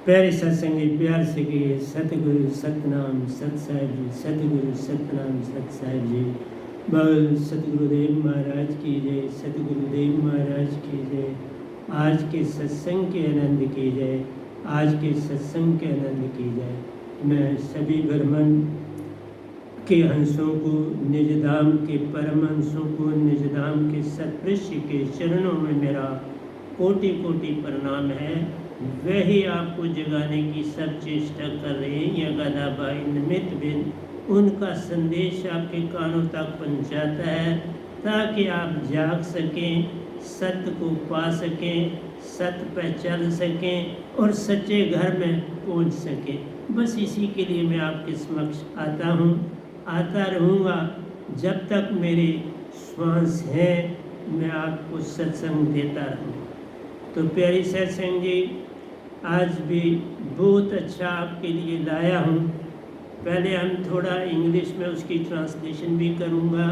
प्यारे सत्संगी प्यार से कहिए सतगुरु सतनाम सत साहिब जी, सतगुरु सतनाम सत साहिब जी। बोल सतगुरुदेव महाराज की जय, सतगुरुदेव महाराज की जय। आज के सत्संग के आनंद की जय, आज के सत्संग के आनंद की जय। मैं सभी ब्रह्मांड के हंसों को, निजधाम के परम हंसों को, निजधाम के सत्पुरुष के चरणों में मेरा कोटि कोटि प्रणाम है। वही आपको जगाने की सब चेष्टा कर रहे हैं। यह गदाबाई निमित्त बिन उनका संदेश आपके कानों तक पहुंचाता है ताकि आप जाग सकें, सत्य को पा सकें, सत्य पर चल सकें और सच्चे घर में पहुंच सकें। बस इसी के लिए मैं आपके समक्ष आता हूं, आता रहूँगा जब तक मेरे श्वास हैं। मैं आपको सत्संग देता रहूँगा। तो प्यारी सत्संग जी, आज भी बहुत अच्छा आपके लिए लाया हूँ। पहले हम थोड़ा इंग्लिश में उसकी ट्रांसलेशन भी करूँगा।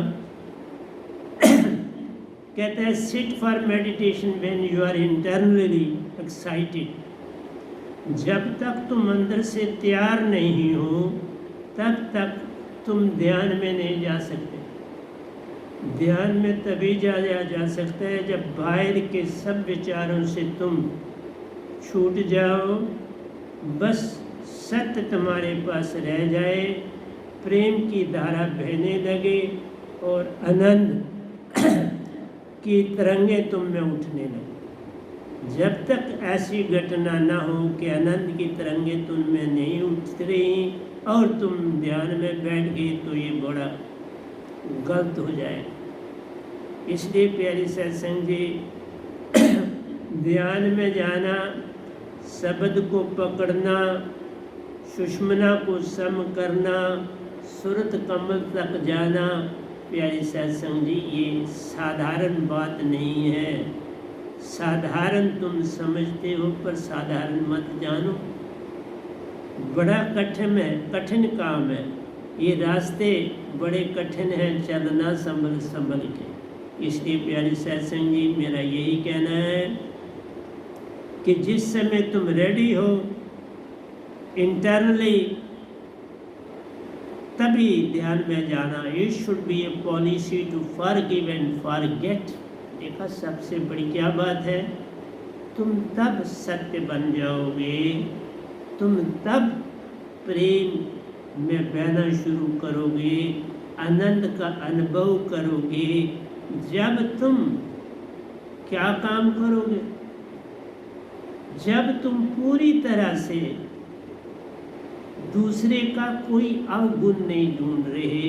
कहता है sit for meditation when you are internally excited. जब तक तुम अंदर से तैयार नहीं हो तब तक तुम ध्यान में नहीं जा सकते। ध्यान में तभी जाया जा सकता है जब बाहर के सब विचारों से तुम छूट जाओ, बस सत्य तुम्हारे पास रह जाए, प्रेम की धारा बहने लगे और आनंद की तरंगे तुम में उठने लगे। जब तक ऐसी घटना ना हो कि आनंद की तरंगे तुम में नहीं उठ रही और तुम ध्यान में बैठ गए तो ये बड़ा गलत हो जाए। इसलिए प्यारी सत्संग जी, ध्यान में जाना, शब्द को पकड़ना, सुषमना को सम करना, सुरत कमल तक जाना, प्यारी सत्संग जी ये साधारण बात नहीं है। साधारण तुम समझते हो पर साधारण मत जानो। बड़ा कठिन काम है। ये रास्ते बड़े कठिन हैं, चलना संभल संभल के। इसलिए प्यारी सत्संग जी, मेरा यही कहना है कि जिस समय तुम रेडी हो इंटरनली, तभी ध्यान में जाना। It should be a policy to forgive and forget. देखा सबसे बड़ी क्या बात है, तुम तब सत्य बन जाओगे, तुम तब प्रेम में बहना शुरू करोगे, आनंद का अनुभव करोगे। जब तुम क्या काम करोगे, जब तुम पूरी तरह से दूसरे का कोई अवगुण नहीं ढूंढ रहे,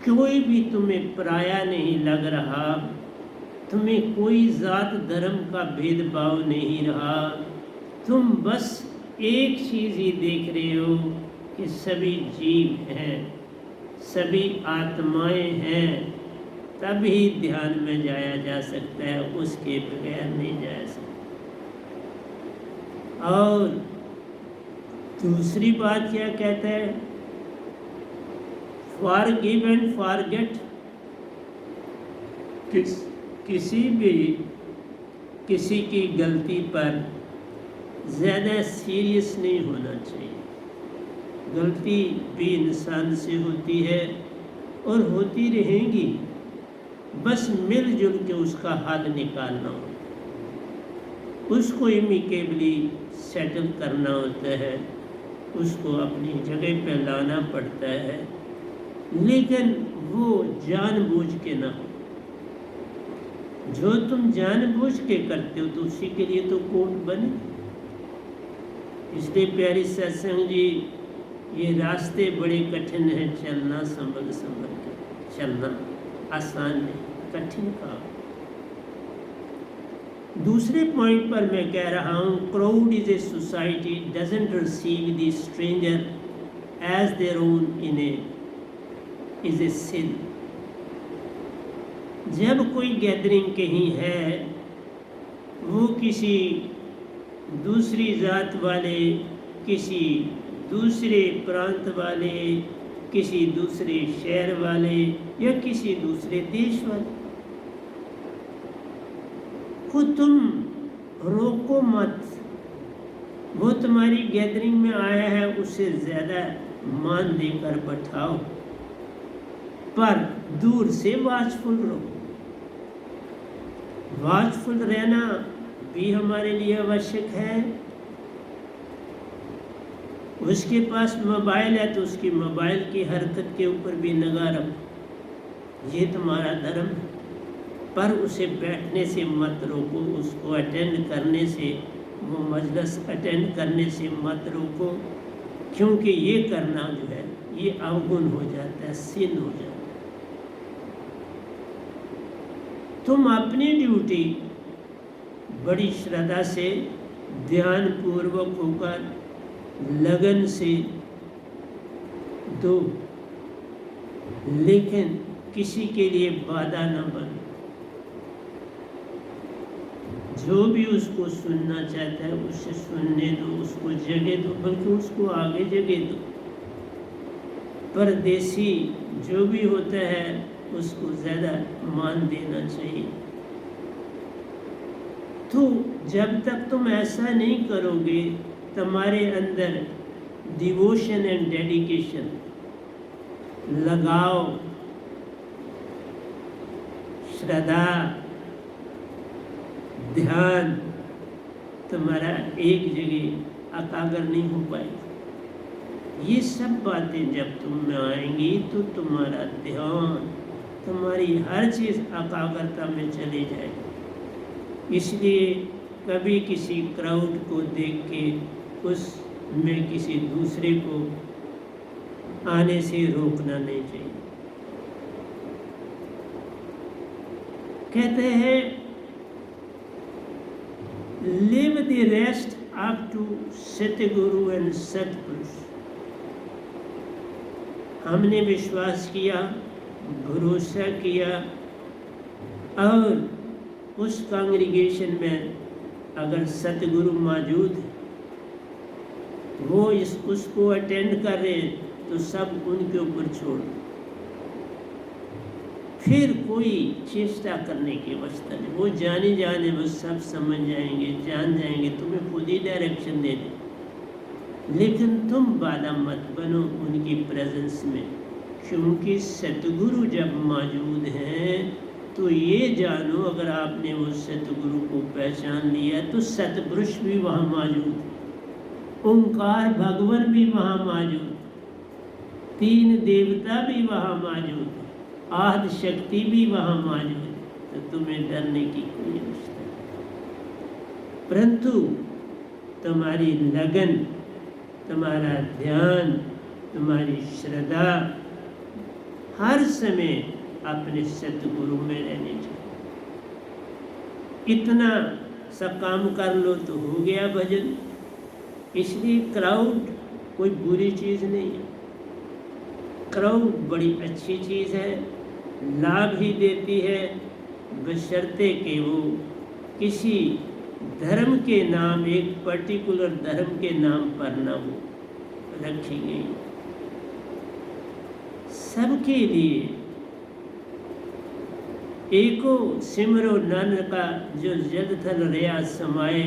कोई भी तुम्हें पराया नहीं लग रहा, तुम्हें कोई जात धर्म का भेदभाव नहीं रहा, तुम बस एक चीज़ ही देख रहे हो कि सभी जीव हैं, सभी आत्माएं हैं, तभी ध्यान में जाया जा सकता है, उसके बगैर नहीं जाया सकता। और दूसरी बात क्या कहता है, फॉरगिव एंड फॉरगेट। किसी की गलती पर ज़्यादा सीरियस नहीं होना चाहिए। गलती भी इंसान से होती है और होती रहेगी, बस मिलजुल के उसका हल निकालना हो, उसको इमिकेबली सेटल करना होता है, उसको अपनी जगह पे लाना पड़ता है, लेकिन वो जानबूझ के ना हो। जो तुम जानबूझ के करते हो तो उसी के लिए तो कोर्ट बने। इसलिए प्यारी सत्संग जी, ये रास्ते बड़े कठिन हैं, चलना संभल संभल के चलना, आसान नहीं, कठिन काम। दूसरे पॉइंट पर मैं कह रहा हूँ, crowd is a society doesn't receive the stranger as their own in is a sin. जब कोई गैदरिंग कहीं है, वो किसी दूसरी जात वाले, किसी दूसरे प्रांत वाले, किसी दूसरे शहर वाले या किसी दूसरे देश वाले को तुम रोको मत, वो तुम्हारी गैदरिंग में आया है, उसे ज़्यादा मान देकर बैठाओ, पर दूर से वॉचफुल रहो। वॉचफुल रहना भी हमारे लिए आवश्यक है। उसके पास मोबाइल है तो उसकी मोबाइल की हरकत के ऊपर भी निगाह रखो, ये तुम्हारा धर्म है। पर उसे बैठने से मत रोको, उसको अटेंड करने से, वो मजलिस अटेंड करने से मत रोको, क्योंकि ये करना जो है ये अवगुण हो जाता है, सिन हो जाता है। तुम अपनी ड्यूटी बड़ी श्रद्धा से, ध्यान पूर्वक होकर, लगन से दो, लेकिन किसी के लिए बाधा न बनो। जो भी उसको सुनना चाहता है उसे सुनने दो, उसको जगह दो, बल्कि उसको आगे जगह दो। परदेसी जो भी होता है उसको ज़्यादा मान देना चाहिए। तो जब तक तुम ऐसा नहीं करोगे, तुम्हारे अंदर डिवोशन एंड डेडिकेशन, लगाव, श्रद्धा, ध्यान तुम्हारा एक जगह एकाग्र नहीं हो पाएगा। ये सब बातें जब तुम में आएंगी तो तुम्हारा ध्यान, तुम्हारी हर चीज़ एकाग्रता में चली जाएगी। इसलिए कभी किसी क्राउड को देख के उसमें किसी दूसरे को आने से रोकना नहीं चाहिए। कहते हैं leave the rest up to Satguru and Satpurush. हमने विश्वास किया, भरोसा किया, और उस कांग्रीगेशन में अगर सतगुरु मौजूद है, वो उसको अटेंड कर रहे हैं, तो सब उनके ऊपर छोड़, फिर कोई चेष्टा करने की अवस्था नहीं। वो जाने जाने वो सब समझ जाएंगे, जान जाएंगे, तुम्हें खुद ही डायरेक्शन दे दें। लेकिन तुम बाधा मत बनो उनकी प्रेजेंस में, क्योंकि सतगुरु जब मौजूद हैं तो ये जानो, अगर आपने वो सतगुरु को पहचान लिया तो सतपुरुष भी वहाँ मौजूद, ओंकार भगवान भी वहाँ मौजूद, तीन देवता भी वहाँ मौजूद, आदि शक्ति भी वहाँ मौजूद, तो तुम्हें डरने की कोई आवश्यकता नहीं। परंतु तुम्हारी लगन, तुम्हारा ध्यान, तुम्हारी श्रद्धा हर समय अपने सतगुरु में रहनी चाहिए। इतना सा काम कर लो तो हो गया भजन। इसलिए क्राउड कोई बुरी चीज़ नहीं है, क्राउड बड़ी अच्छी चीज़ है, लाभ ही देती है, बशर्ते कि वो किसी धर्म के नाम, एक पर्टिकुलर धर्म के नाम पर न हो रखी गई। सबके लिए एको सिमरो नानका जो जग थल रया समाए,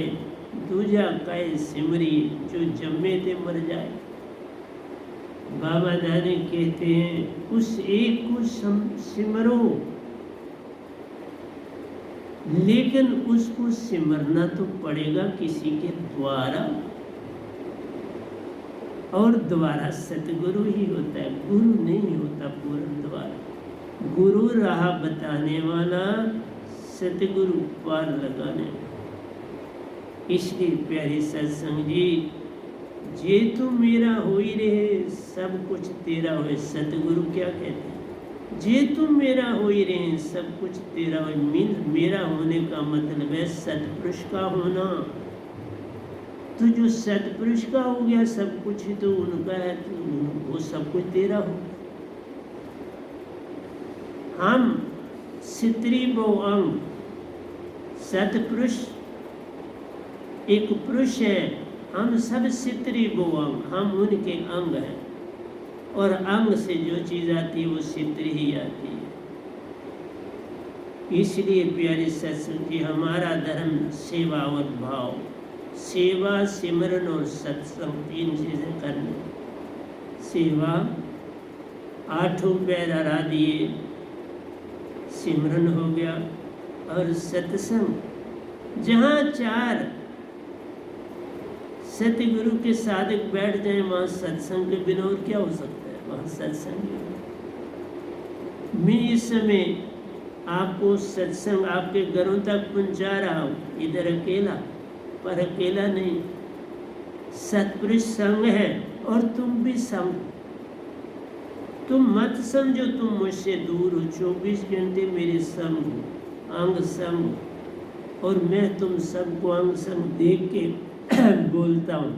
दूजा कहे सिमरी जो जम्मे ते मर जाए। बाबा नानक कहते हैं उस एक को सिमरो, लेकिन उसको सिमरना तो पड़ेगा किसी के द्वारा, और द्वारा सतगुरु ही होता है, गुरु नहीं होता पूर्ण द्वारा। गुरु राह बताने वाला, सतगुरु पार लगाने वाला। इसलिए प्यारे सत्संग जी, जे तू मेरा हो ही रहे सब कुछ तेरा हो। सतगुरु क्या कहते हैं? जे तू मेरा हो ही रहे सब कुछ तेरा हो। मेरा होने का मतलब है सतपुरुष का होना। तो जो सतपुरुष का हो गया सब कुछ ही तो उनका है, तो वो सब कुछ तेरा हो। हम सित्री बहुअंग, सतपुरुष एक पुरुष है, हम सब सित्री बहुअंग, हम उनके अंग हैं, और अंग से जो चीज़ आती है वो सित्री ही आती है। इसलिए प्यारे सत्संग जी, हमारा धर्म सेवा और भाव, सेवा, सिमरन और सत्संग, 3 चीजें करनी। सेवा, 8 पैर हरा दिए, सिमरन हो गया, और सत्संग जहाँ 4 सतगुरु के साधक बैठ जाए वहां सत्संग के बिना और क्या हो सकता है, वहां सत्संग। मैं इस समय आपको सत्संग आपके घरों तक पहुंचा रहा हूँ, इधर अकेला, पर अकेला नहीं, सतपुरुष संग है और तुम भी संग। तुम मत समझो तुम मुझसे दूर हो, 24 घंटे मेरे संग हो, अंग संग, और मैं तुम सबको अंग संग देख के बोलता हूँ,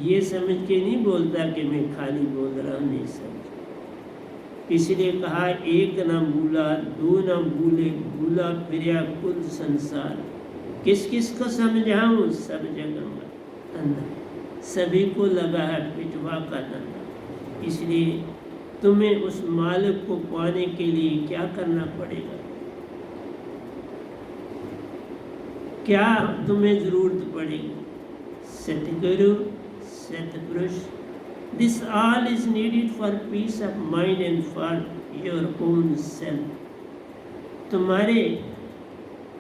ये समझ के नहीं बोलता कि मैं खाली बोल रहा हूँ, नहीं समझ। इसलिए कहा, एक न भूला, 2 न भूले, भूला फिरिया कुल संसार। किस किस को समझाऊं, सब जगह अंधा, सभी को लगा है पिटवा का धंधा। इसलिए तुम्हें उस मालिक को पाने के लिए क्या करना पड़ेगा, क्या तुम्हें जरूरत पड़ेगी? सतगुरु, सतपुरुष। This all is needed for peace of mind and for your own self. तुम्हारे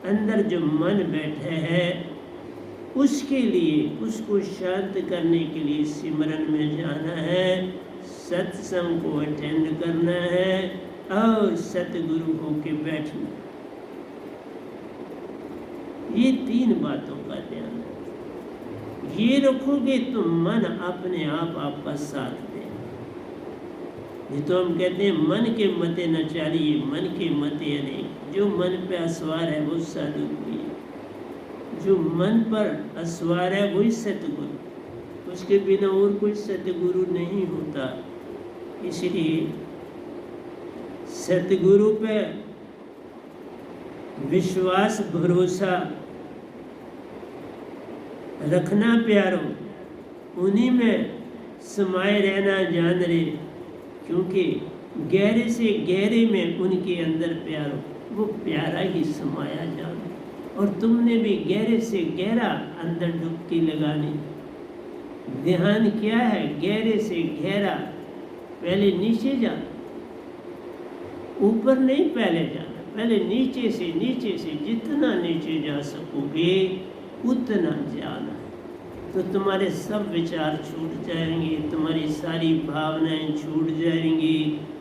अंदर जो मन बैठे है उसके लिए, उसको शांत करने के लिए सिमरन में जाना है, सत्संग को अटेंड करना है और सतगुरु होके बैठना। ये 3 बातों का ध्यान है। ये रखोगे तो मन अपने आप आपका साथ दे। ये तो हम कहते हैं मन के मते न चालिए, मन के मते अनेक। जो मन पे असवार है वो साधु भी है, जो मन पर असवार है वही सतगुरु, उसके बिना और कोई सतगुरु नहीं होता। इसलिए सतगुरु पे विश्वास भरोसा रखना प्यारो, उन्हीं में समाये रहना जान रे, क्योंकि गहरे से गहरे में उनके अंदर प्यारो, वो प्यारा ही समाया जान। और तुमने भी गहरे से गहरा अंदर डुबकी लगानी। ध्यान क्या है? गहरे से गहरा, पहले नीचे जाना, ऊपर नहीं पहले जाना, पहले नीचे से जितना नीचे जा सकोगे उतना जाना। तो तुम्हारे सब विचार छूट जाएंगे, तुम्हारी सारी भावनाएं छूट जाएंगी,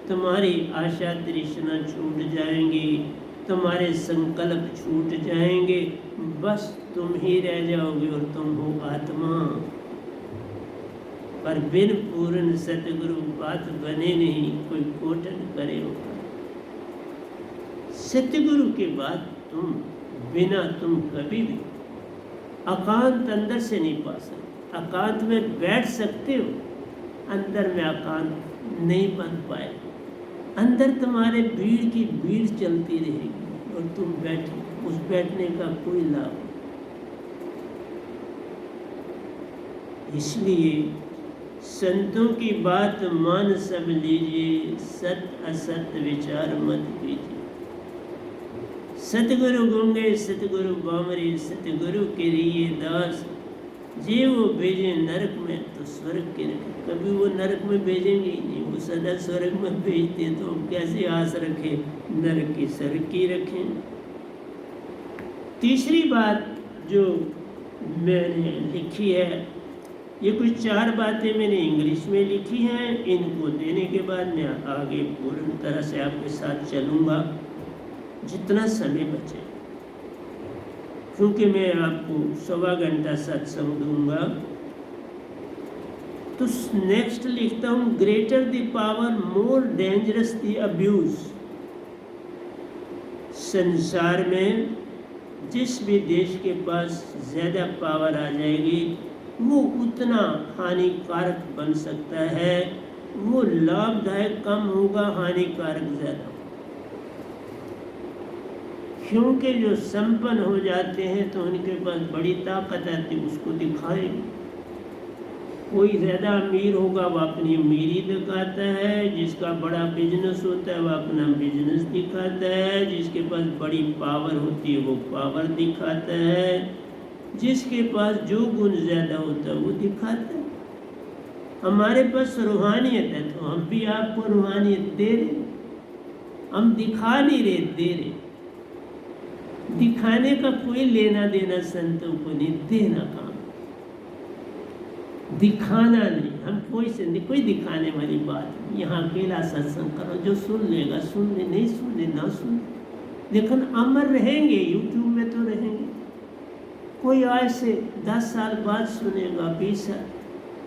तुम्हारी आशा तृष्णा छूट जाएंगी, तुम्हारे संकल्प छूट जाएंगे, बस तुम ही रह जाओगे और तुम हो आत्मा। पर बिन पूर्ण सतगुरु बात बने नहीं, कोई कोटन करे होगा। सतगुरु के बाद तुम बिना तुम कभी भी एकांत अंदर से नहीं पा सकते। एकांत में बैठ सकते हो, अंदर में एकांत नहीं बन पाए। अंदर तुम्हारे भीड़ की भीड़ चलती रहेगी और तुम बैठे, उस बैठने का कोई लाभ नहीं। इसलिए संतों की बात मान सब लीजिए, सत असत विचार मत कीजिए। सतगुरु गूंगे सतगुरु बामरे, सतगुरु के लिए दास, जे वो भेजे नरक में तो स्वर्ग के रखे। कभी वो नरक में भेजेंगे ही नहीं, वो सदा स्वर्ग में भेजते, तो हम कैसे आस रखें नरक की, स्वर्ग की रखें। तीसरी बात जो मैंने लिखी है, ये कुछ 4 बातें मैंने इंग्लिश में लिखी हैं। इनको देने के बाद मैं आगे पूर्ण तरह से आपके साथ चलूँगा जितना समय बचे, क्योंकि मैं आपको 1.25 घंटा सत्संग दूंगा। तो नेक्स्ट लिखता हूँ, greater the power more dangerous the abuse. संसार में जिस भी देश के पास ज़्यादा पावर आ जाएगी वो उतना हानिकारक बन सकता है। वो लाभदायक कम होगा, हानिकारक ज़्यादा। क्योंकि जो संपन्न हो जाते हैं तो उनके पास बड़ी ताकत आती है, उसको दिखाए। कोई ज़्यादा अमीर होगा वो अपनी अमीरी दिखाता है, जिसका बड़ा बिजनेस होता है वो अपना बिजनेस दिखाता है, जिसके पास बड़ी पावर होती है वो पावर दिखाता है। जिसके पास जो गुण ज़्यादा होता है वो दिखाता है। हमारे पास रूहानियत है तो हम भी आपको रूहानियत दे रहे, हम दिखा नहीं रहे, दे रहे। दिखाने का कोई लेना देना संतों को नहीं, देना काम, दिखाना नहीं। हम कोई दिखाने वाली बात नहीं। यहाँ अकेला सत्संग करो, जो सुन लेगा सुन ले, नहीं सुन ले ना सुन, लेकिन अमर रहेंगे, यूट्यूब में तो रहेंगे। कोई आज से 10 साल बाद सुनेगा, 20 साल,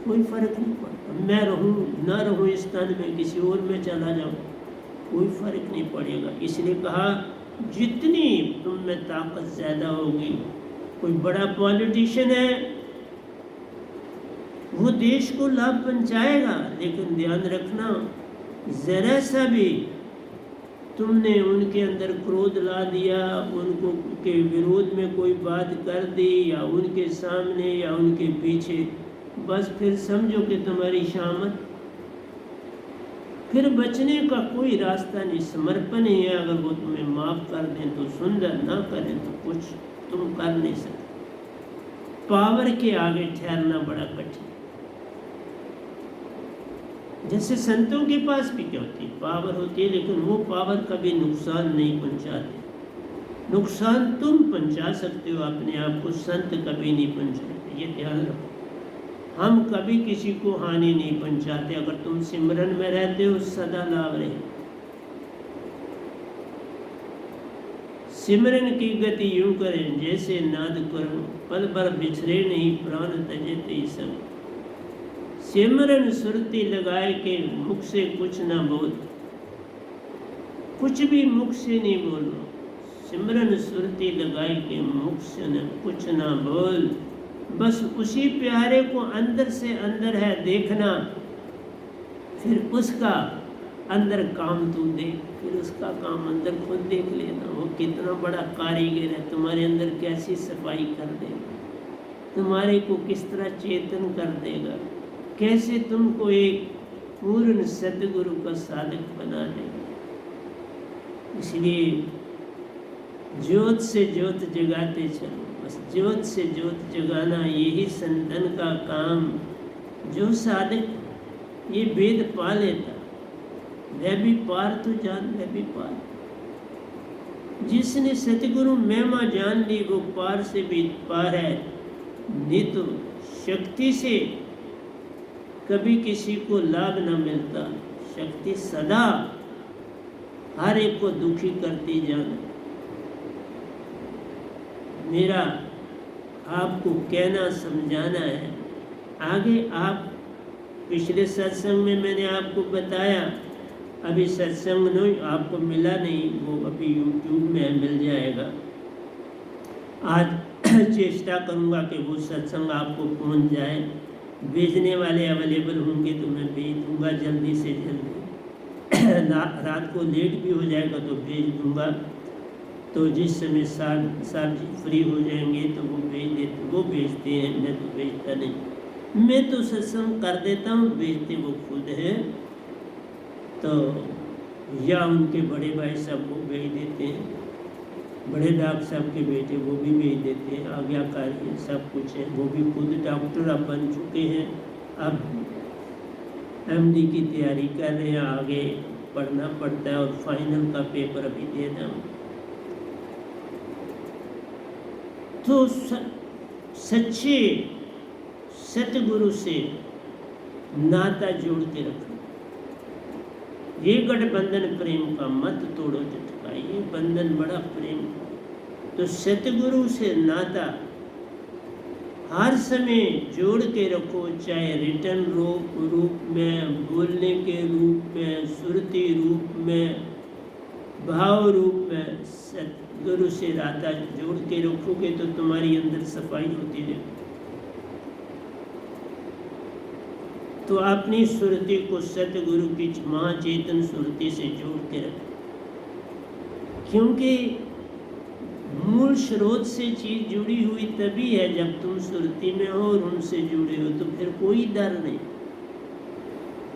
कोई फर्क नहीं पड़ता। मैं रहूँ ना रहूँ इस तन में, किसी और में चला जाऊँ, कोई फर्क नहीं पड़ेगा। इसलिए कहा जितनी तुम में ताकत ज़्यादा होगी। कोई बड़ा पॉलिटिशियन है, वो देश को लाभ पहुंचाएगा, लेकिन ध्यान रखना ज़रा सा भी तुमने उनके अंदर क्रोध ला दिया, उनको के विरोध में कोई बात कर दी, या उनके सामने या उनके पीछे, बस फिर समझो कि तुम्हारी शामत, फिर बचने का कोई रास्ता नहीं। समर्पण ही है, अगर वो तुम्हें माफ़ कर दें तो सुंदर, ना करें तो कुछ तुम कर नहीं सकते। पावर के आगे ठहरना बड़ा कठिन। जैसे संतों के पास भी क्या होती है, पावर होती है, लेकिन वो पावर कभी नुकसान नहीं पहुंचाते। नुकसान तुम पहुंचा सकते हो अपने आप को, संत कभी नहीं पहुंचाते, ये ध्यान रखो। हम कभी किसी को हानि नहीं पहुंचाते। अगर तुम सिमरन में रहते हो सदा लाभ रहे। सिमरन की गति यूं करें जैसे नाद करो, पल भर बिछड़े नहीं प्राण तजे ते सब। सिमरन सुरती लगाए के मुख से कुछ ना बोल, कुछ भी मुख से नहीं बोलो। सिमरन सुरती लगाए के मुख से न कुछ ना बोल, बस उसी प्यारे को अंदर से अंदर है देखना, फिर उसका अंदर काम तू देख, फिर उसका काम अंदर खुद देख लेना। वो कितना बड़ा कारीगर है, तुम्हारे अंदर कैसी सफाई कर देगा, तुम्हारे को किस तरह चेतन कर देगा, कैसे तुमको एक पूर्ण सतगुरु का साधक बना देगा। इसलिए ज्योत से ज्योत जगाते चलो, बस ज्योत से ज्योत जगाना यही संतन का काम। जो साधक ये वेद पा लेता वह भी पार तो जान, वह भी पार। जिसने सतगुरु महिमा जान ली वो पार से भी पार है। नहीं तो शक्ति से कभी किसी को लाभ न मिलता। शक्ति सदा हर एक को दुखी करती जाना। मेरा आपको कहना समझाना है। आगे आप पिछले सत्संग में मैंने आपको बताया, अभी सत्संग नहीं आपको मिला नहीं, वो अभी यूट्यूब में मिल जाएगा। आज चेष्टा करूँगा कि वो सत्संग आपको पहुँच जाए। भेजने वाले अवेलेबल होंगे तो मैं भेज दूँगा जल्दी से जल्दी। रात को लेट भी हो जाएगा तो भेज दूँगा। तो जिस समय साहब जी फ्री हो जाएंगे तो वो भेजते हैं, मैं तो भेजता नहीं। मैं तो सत्संग कर देता हूँ, भेजते वो खुद है। तो या उनके बड़े भाई साहब वो भेज देते हैं, बड़े डॉक्टर साहब के बेटे वो भी भेज देते हैं। आज्ञाकारी है, सब कुछ है। वो भी खुद डॉक्टर अब बन चुके हैं, अब MD की तैयारी कर रहे हैं। आगे पढ़ना पड़ता है और फाइनल का पेपर अभी देना। तो सच्चे सतगुरु से नाता जोड़ के रखो। ये गठबंधन प्रेम का मत तोड़ो झटका, ये बंधन बड़ा प्रेम। तो सतगुरु से नाता हर समय जोड़ के रखो, चाहे रिटर्न रूप में, बोलने के रूप में, सुरती रूप में, भाव रूप में। सतगुरु से नाता जोड़ के रखोगे तो तुम्हारी अंदर सफाई होती रहेगी। तो अपनी सुरती को सतगुरु की महाचेतन सुरती से जोड़ के रखें, क्योंकि मूल स्रोत से चीज जुड़ी हुई तभी है जब तुम सुरती में हो और उनसे जुड़े हो। तो फिर कोई डर नहीं,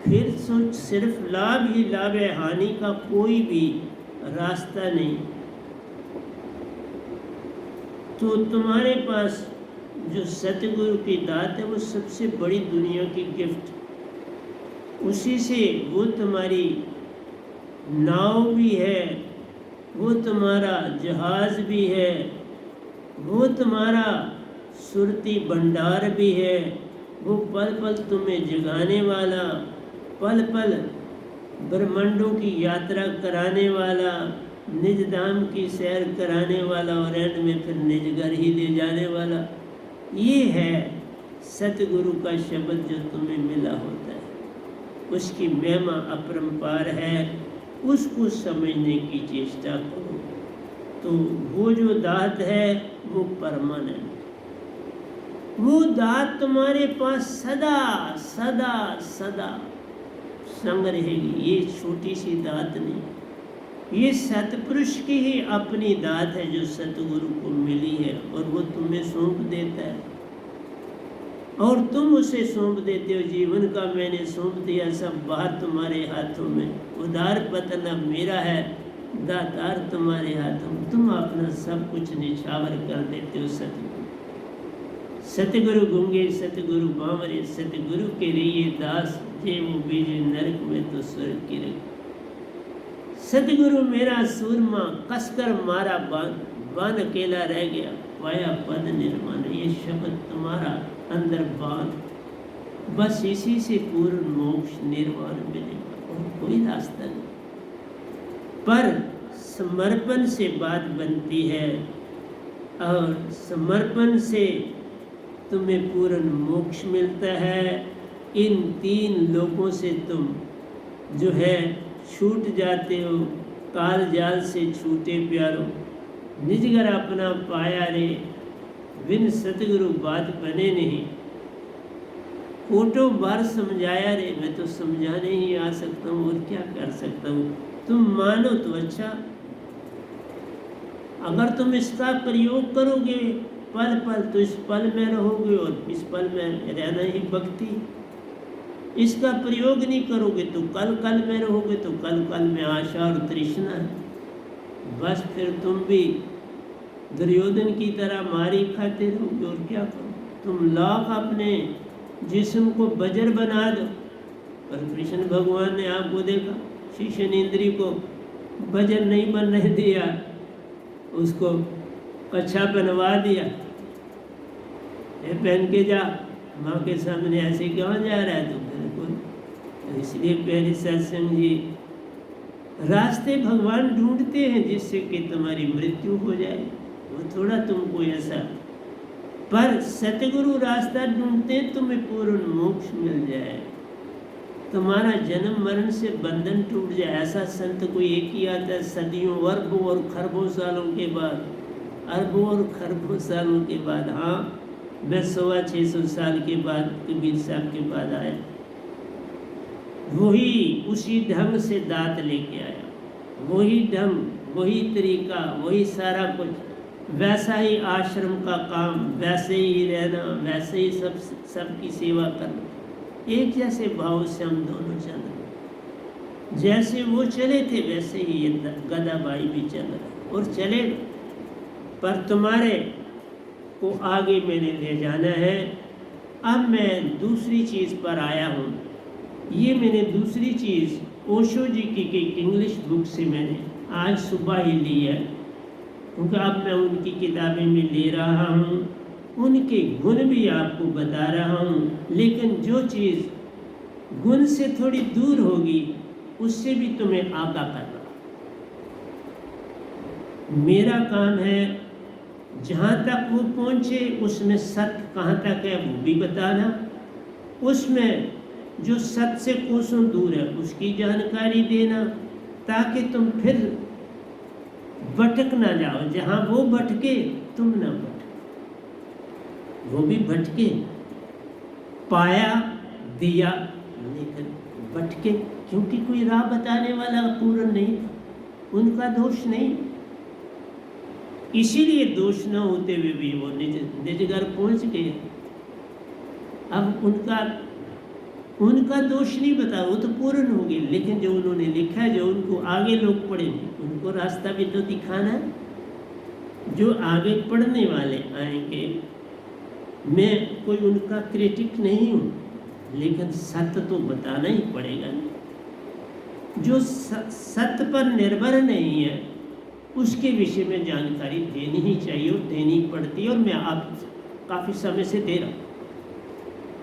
फिर सिर्फ लाभ ही लाभ है, हानि का कोई भी रास्ता नहीं। तो तुम्हारे पास जो सतगुरु की दात है वो सबसे बड़ी दुनिया की गिफ्ट, उसी से वो तुम्हारी नाव भी है, वो तुम्हारा जहाज भी है, वो तुम्हारा सुरती भंडार भी है, वो पल पल तुम्हें जगाने वाला, पल पल ब्रह्मांडों की यात्रा कराने वाला, निज धाम की सैर कराने वाला और एंड में फिर निज घर ही ले जाने वाला। ये है सतगुरु का शब्द जो तुम्हें मिला होता है, उसकी महिमा अपरंपार है, उसको समझने की चेष्टा करो। तो वो जो दात है वो परमानेंट, वो दात तुम्हारे पास सदा सदा सदा संग रहेगी। ये छोटी सी दात नहीं, ये सतपुरुष की ही अपनी दात है जो सतगुरु को मिली है, और वो तुम्हें सौंप देता है और तुम उसे सौंप देते हो। जीवन का मैंने सौंप दिया, सब बाहर तुम्हारे हाथों में, उदार पतन अब मेरा है, दातार तुम्हारे हाथों में। तुम अपना सब कुछ निछावर कर देते हो सतगुरु। सतगुरु गूंगे सतगुरु बावरे, सतगुरु के रहिए दास, जे वो बीजे नरक में तो स्वर्ग की रख। सतगुरु मेरा सूरमा कसकर मारा बान अकेला रह गया, पाया पद निर्माण। ये शब्द तुम्हारा अंदर बांध, बस इसी से पूर्ण मोक्ष निर्वाण मिलेगा और कोई रास्ता नहीं। पर समर्पण से बात बनती है और समर्पण से तुम्हें पूर्ण मोक्ष मिलता है। इन 3 लोगों से तुम जो है छूट जाते हो, काल जाल से छूटे प्यारो, निज घर अपना पाया रे, बिन सतगुरु बात बने नहीं। कोटों बार समझाया रे, मैं तो समझाने ही आ सकता हूँ और क्या कर सकता हूँ। तुम मानो तो अच्छा, अगर तुम इसका प्रयोग करोगे पल पल तो इस पल में रहोगे, और इस पल में रहना ही भक्ति। इसका प्रयोग नहीं करोगे तो कल कल में रहोगे, तो कल कल में आशा और तृष्णा है। बस फिर तुम भी दुर्योधन की तरह मारी खाते रहोगे और क्या करो। तुम लाख अपने जिस्म को बजर बना दो, पर कृष्ण भगवान ने आपको देखा, शिष्य इंद्री को बजर नहीं बनने दिया, उसको कच्छा पहनवा दिया, पहन के जा, माँ के सामने ऐसे कहाँ जा रहा है तो बिल्कुल। इसलिए प्यारे सत्संग जी, रास्ते भगवान ढूंढते हैं जिससे कि तुम्हारी मृत्यु हो जाए, वो थोड़ा तुमको ऐसा, पर सतगुरु रास्ता ढूंढते हैं तुम्हें पूर्ण मोक्ष मिल जाए, तुम्हारा जन्म मरण से बंधन टूट जाए। ऐसा संत कोई एक ही आता है सदियों अरबों और खरबों सालों के बाद, अरबों और खरबों सालों के बाद। हाँ, मैं 650 साल के बाद कबीर साहब के बाद आया, वही उसी ढंग से दात लेके आया, वही ढंग, वही तरीका, वही सारा कुछ, वैसा ही आश्रम का काम, वैसे ही रहना, वैसे ही सबकी सेवा करना, एक जैसे भाव से हम दोनों चल रहे। जैसे वो चले थे वैसे ही ये गदाबाई भी चल रहा और चलेगा, पर तुम्हारे को आगे मैंने ले जाना है। अब मैं दूसरी चीज़ पर आया हूँ। ये मैंने दूसरी चीज़ ओशो जी की इंग्लिश बुक से मैंने आज सुबह ही ली है, क्योंकि अब मैं उनकी किताबें में ले रहा हूँ, उनके गुण भी आपको बता रहा हूँ। लेकिन जो चीज़ गुण से थोड़ी दूर होगी उससे भी तुम्हें आगाह करना। मेरा काम है जहाँ तक वो पहुँचे उसमें सत्य कहाँ तक है वो भी बताना, उसमें जो सत्य से कोसों दूर है उसकी जानकारी देना, ताकि तुम फिर भटक ना जाओ। जहाँ वो भटके तुम ना भटको, वो भी भटके, पाया दिया लेकिन भटके, क्योंकि कोई राह बताने वाला पूर्ण नहीं था, उनका दोष नहीं, इसीलिए दोष न होते हुए भी वो निज घर पहुंच गए। अब उनका दोष नहीं बता, वो तो पूर्ण हो गए, लेकिन जो उन्होंने लिखा है, जो उनको आगे लोग पढ़ेंगे उनको रास्ता भी तो दिखाना है। जो आगे पढ़ने वाले आएंगे मैं कोई उनका क्रिटिक नहीं हूँ, लेकिन सत्य तो बताना ही पड़ेगा ना। जो सत्य पर निर्भर नहीं है उसके विषय में जानकारी देनी ही चाहिए और देनी पड़ती है, और मैं आप काफ़ी समय से दे रहा हूँ।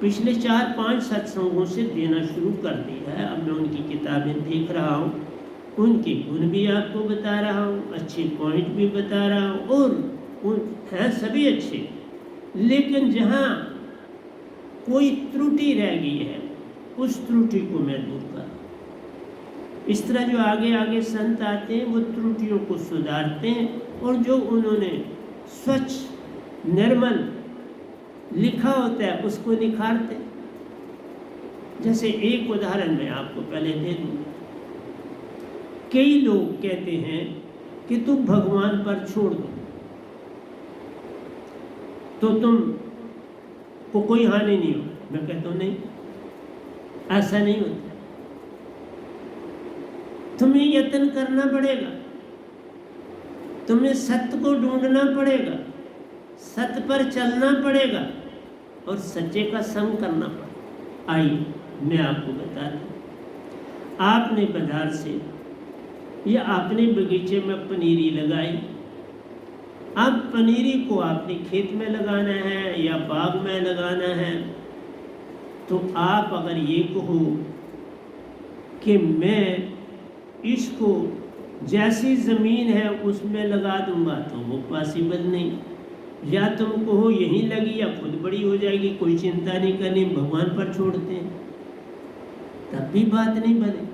पिछले 4-5 सत्संगों से देना शुरू कर दिया है। अब मैं उनकी किताबें देख रहा हूँ, उनके गुण भी आपको बता रहा हूँ, अच्छे पॉइंट भी बता रहा हूँ, और उन हैं सभी अच्छे, लेकिन जहाँ कोई त्रुटि रह गई है उस त्रुटि को मैं दूर कर रहा हूँ। इस तरह जो आगे आगे संत आते हैं वो त्रुटियों को सुधारते हैं, और जो उन्होंने स्वच्छ निर्मल लिखा होता है उसको निखारते हैं। जैसे एक उदाहरण मैं आपको पहले दे दूँ। कई लोग कहते हैं कि तुम भगवान पर छोड़ दो तो तुम को कोई हानि नहीं हो। मैं कहता हूँ नहीं, ऐसा नहीं होता। तुम्हें यत्न करना पड़ेगा, तुम्हें सत्य को ढूंढना पड़ेगा, सत्य पर चलना पड़ेगा और सच्चे का संग करना पड़ेगा। आइए मैं आपको बता दूं, आपने बाजार से या अपने बगीचे में पनीरी लगाई, अब पनीरी को आपने खेत में लगाना है या बाग में लगाना है, तो आप अगर ये कहो कि मैं इसको जैसी ज़मीन है उसमें लगा दूंगा, तो वो पॉसिबल नहीं। या तुम कहो यहीं लगी या खुद बड़ी हो जाएगी, कोई चिंता नहीं करनी, भगवान पर छोड़ते हैं, तब भी बात नहीं बने।